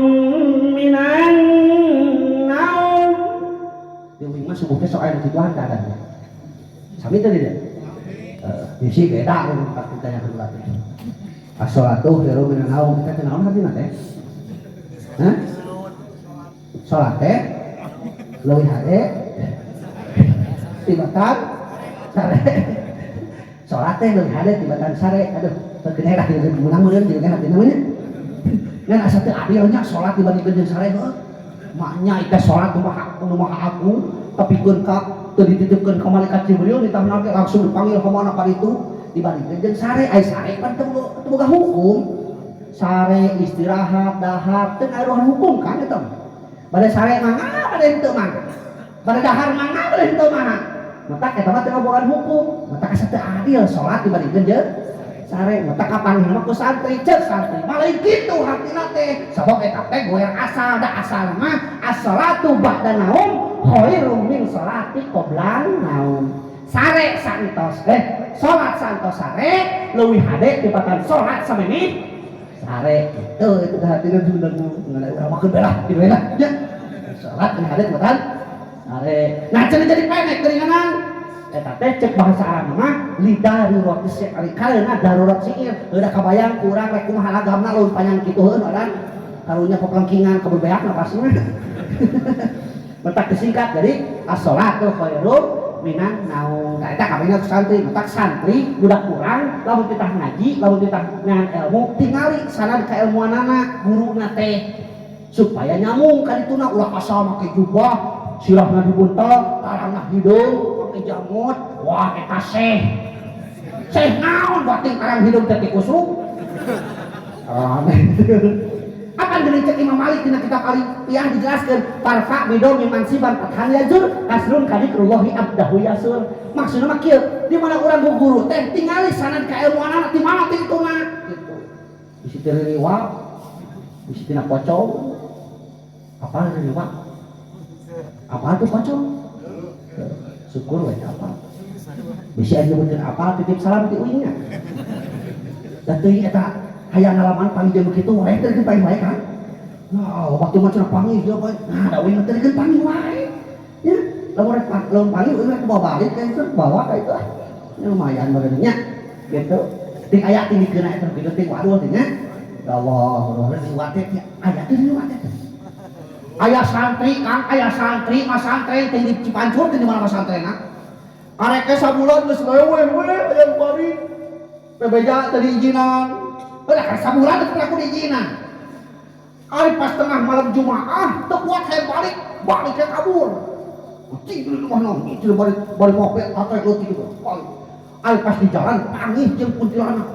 [SPEAKER 2] minan naum. Deui mah subuh teh sok aya kitu handaran. Sami teh dia. Bisi beda mun kita yang kedua teh. As-salatu khairum minan naum kita teh naon hadina teh? Hah? Salat teh leuwih hade tibatan sare. Salat teh leuwih hade tibatan sare. Aduh terkena dah yang menang-menang juga hati namanya kan asa teu adilnya sholat dibandingkeun jeung sare heuh maknya ita sholat kumaha aku tapi keun ka teu dititipkeun ka malaikat Jibril ditambah ge langsung dipanggil ka mana ka ditu dibandingkeun jeung sare ai sare kan teu boga hukum sare istirahat dahar teu aya hukum kan eta bade sare mangga bade henteu mah bade dahar mangga bade henteu mah mata eta mah teu boga hukum mata asa teu adil sholat dibandingkeun jeung sare mata kapan mah ku santri cek santri malih kitu hatina teh sabab eta teh goyang asal da asal mah as-salatu ba'da naum khairum min salati qoblan naum sare santos salat santos sare leuwih hade tibatan salat samenit sare itu hatina sudah ngana makeun belah di belah nya salat leuwih hade tibatan sare nah cenah jadi pendek geuninganan eta teh cek bahasa Arab mah lidarurat syi'ri karena darurat syair udah kabayang kurang rek kumaha lagamna lamun panjang kitu heuh adan karunya peplengkingan keberbeakna pasna mentak disingkat jadi as-shalatu khairum minan naum nah eta kabehna santri mentak santri budak kurang lamun kita ngaji lamun kita ngan ilmu tingali sana ka ilmuanana guruna teh supaya nyamung ka dituna ulah asal make jubah sirahna dibuntel tarangna hidung jamut, wah eta seh naon bating karang hidung teh kusuk akan cek Imam Malik dina kitab Al-Iqtiyah dijelaskeun tarfa bidom mansiban fathan yajur kasrun kadikrullahi abdahu yasur maksudna mah kieu di mana urang guru teh tingali sanad ka ilmuanana ti mana ti ituna gitu bisi teu riwak bisi tina pocong apa riwak apa tuh pocong syukur we apa bisa aja mungkin apa titip salam ti uingnya dan teuing eta hayang ngalaman panggil begitu wae teh geus paling wae kan nah waktu macam panggil dia bae nah da uing teh geus panggil wae ya lamun panggil uing rek bawa balik kan itu bawa ka itu ya lumayan badannya gitu ting aya ting dikeuna eta kitu ting waduh teh nya ya Allah urang di wate aya teh di wate ayah santri kan ayah santri mas santri yang di Cipancur di mana mas santri nak arek ke sabulan geus lewe aya bari bebeja tadi izinan udah kan sabulan teh aku diizinan ari pas tengah malam Jumaah teu kuat hayang balik ke kabur tidur di rumah naon tidur balik mobil atau leutik gitu ari pas di jalan panggih jeung kuntilanak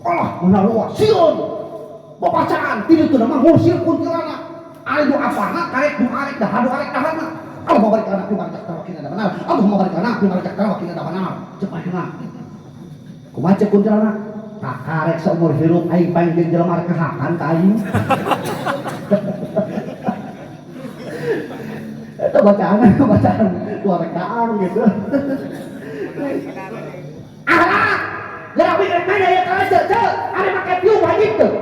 [SPEAKER 2] alah menaruh sieun bapacaan tidur teu mah ngusir kuntilanak ari doa apana karek doa arek dahar mah Allah barik anak fi barzakh tawakin ada benar Allah barik anak fi barzakh tawakin ada benar cepat kena kumaha cek kuntilanak tak karek seumur hirup aing panggil jelema rek kehakan ka aing eta bacaan dua rekaan gitu alah garawi rek nanya ya kalau cek ari make piu wajib tuh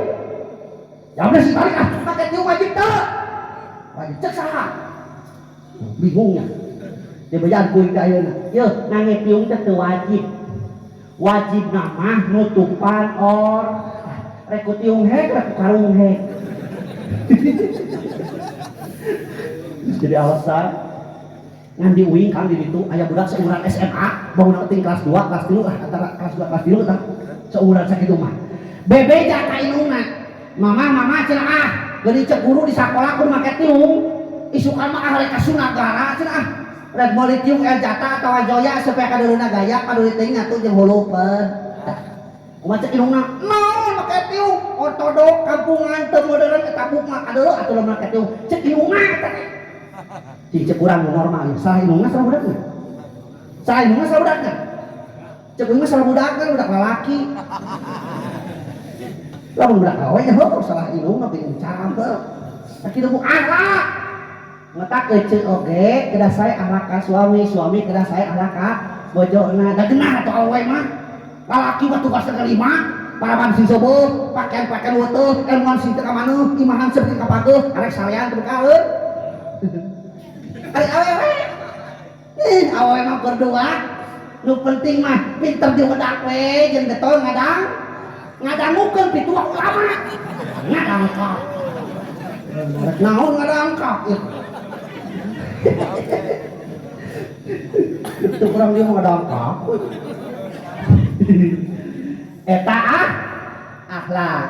[SPEAKER 2] ya udah sih balik pakai tiung wajib tuh wajib cek saha bingungnya dia bayar kuing ka ayeuna yeuh nange tiung teh teu wajib nama nutupan or rek ku tiung hek rek ku karung hek jadi alasan ngan di uing kan di ditu aya budak seueuran SMA baru ting kelas 2 kelas 3 antara kelas 2 kelas 3 tah seueuran sakitu mah bebeja ka indungna mama cenah geus cek guru di sakola kudu make tiung isukan mah ahli ka sunagara cenah rek meuli tiung Eljata atawa Joya supaya kadeurina gaya kaduri teuing atuh jeung hulupeun kumaha cek indungna naon make tiung ortodok kampungan teu modern eta buk mah kadeureuh atuh make tiung cek indungna eta cing cek urang normal ya salah indungna salah budakna salah indungna salah budakna cek urang salah budakna budak lalaki lamun budak awe ya salah indungna pengen cambel tak kitu akhlak ngetak kecil oge kedah saya akhlak ka suami kedah saya akhlak ka bojona da genah atuh awe mah lalaki mah tugas kelima paraman sing sobo pakaian weuteuf ilmuan sing teu ka maneuh imahan seperti ka pageuh arek salean teu kaeur ari awewe awewe mah berdua nu penting mah pinter diwedak we jeung getol ngadangukeun pituah ulama ngadangkap naon ngadangkap itu kurang dia ngadangkap eta akhlak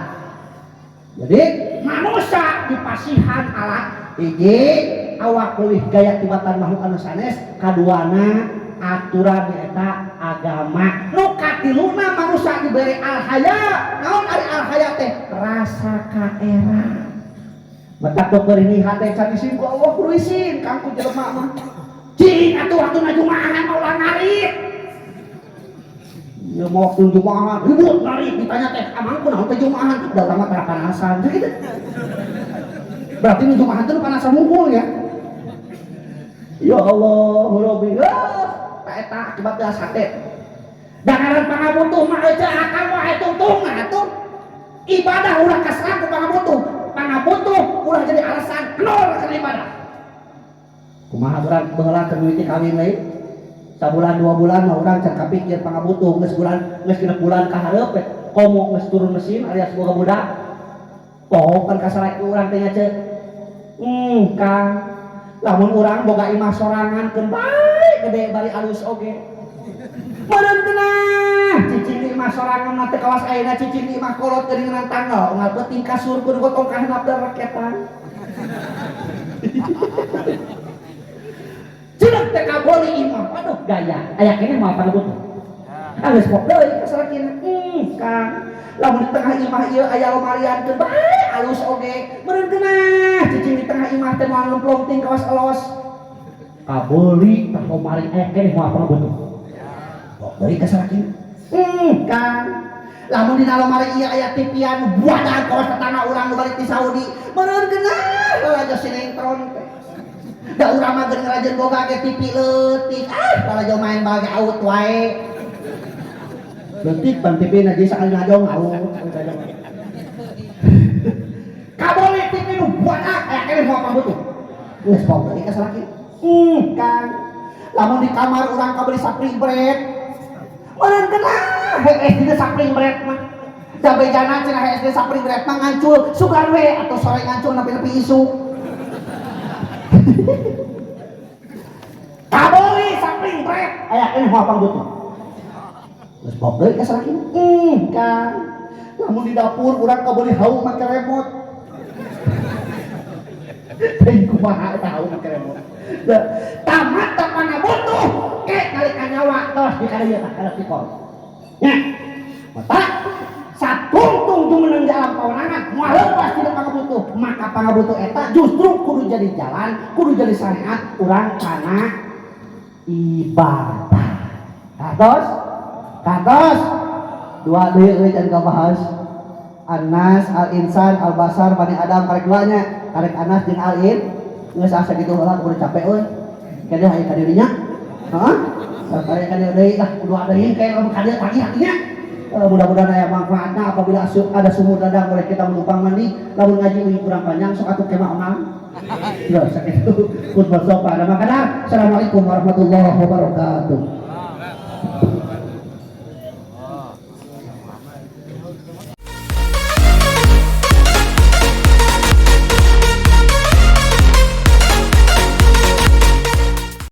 [SPEAKER 2] jadi manusia dipasihan alat hiji awak leuwih gaya tibatan makhluk anu sanes kaduana aturan eta agama nu katiluna manusia diberi al-haya naon ari al-haya teh rasa kaera matak beureun hate can isin ku Allah kudu isin kangku jelema mah cing atuh waktu najumaahan mau ulah ngarit ya mau waktu jumaahan ribut ngarit ditanya teh amang kunaon teh jumaahan da urang mah tara panasan gitu berarti nu jumaahan teh panasan hungkul ya ya Allah Rabbi ta eta akibat belas hate dangaran pangabutuh mah aja akal wae tungtung atuh ibadah ulah kasran ku pangabutuh ulah jadi alasan nol ka ibadah kumaha urang baheula keur mimiti kawin deui sabulan 2 bulan mah urang can kapikir pangabutuh geus genep bulan ka hareup komo geus turun mesin alias boga budak pohokan ka salaki urang teh nyaceuk Kang lamun urang boga imah sorangan keun bae gede bari alus oge meureun tenah cicing di imah sorangan mah teu kawas ayeuna cicing di imah kolot geuningan tanggal unggal peuting kasur kudu gotong ka handap raketan Cilik teh kaboli imah, aduh gaya, aya kene mah apa butuh. Geus pok deui ka salakina. Kang, lamun di tengah imah ieu aya lomarian teu bae alus oge. Meureun geunah, cicing di tengah imah teh moal lomplong kawas elos. Kaboli tah lomari aya kene mah apa butuh. Pok deui ka salakina. Kang, lamun dina lomari ieu aya tipian buadan kawas tetangga urang nu balik ti Saudi. Meureun geunah, lalajo sinetron teh. Da urang mah geus ngarajeun boga ge TV leutik lalajo main bage aut wae leutik pan TV na geus sakali ngajong aut kabole TV nu buadak aya keneh moal pabutuh geus pok deui ka salaki Kang lamun di kamar urang kabeli sapring bread meureun geunah hees dina sapring bread mah da bejana cenah hees dina sapring bread mah ngancul sugan we atuh sore ngancul nepi-nepi isu kaboli sapring bread aya keneh moal pabutuh geus pok deui ka salakina Kang lamun di dapur urang kaboli haum make remote teuing kumaha eta haum make remote tamat teh pangabutuh ke nalika nyawa tos di kana ieu tah kana tikor nya mata satungtung jumeneng jalan pawenangan moal leupas tina pangabutuh maka pangabutuh eta justru kudu jadi jalan kudu jadi syariat urang kana ibadah katos dua deui euy can kabahas Anas al-insan al-basar Bani Adam karek duanya karek Anas jeung al-in geus asa kitu heula kudu capek euy kade aya ka dieu nya heeh aya ka dieu deui lah kudu ada ieu kayak ka dieu pagi hatinya mudah-mudahan aya manfaatna apabila ada sumur dadang boleh kita menumpang mandi lamun ngaji uing kurang panjang sok atuh kemah onang ya sakitu pun bersopan. Assalamualaikum warahmatullahi wabarakatuh.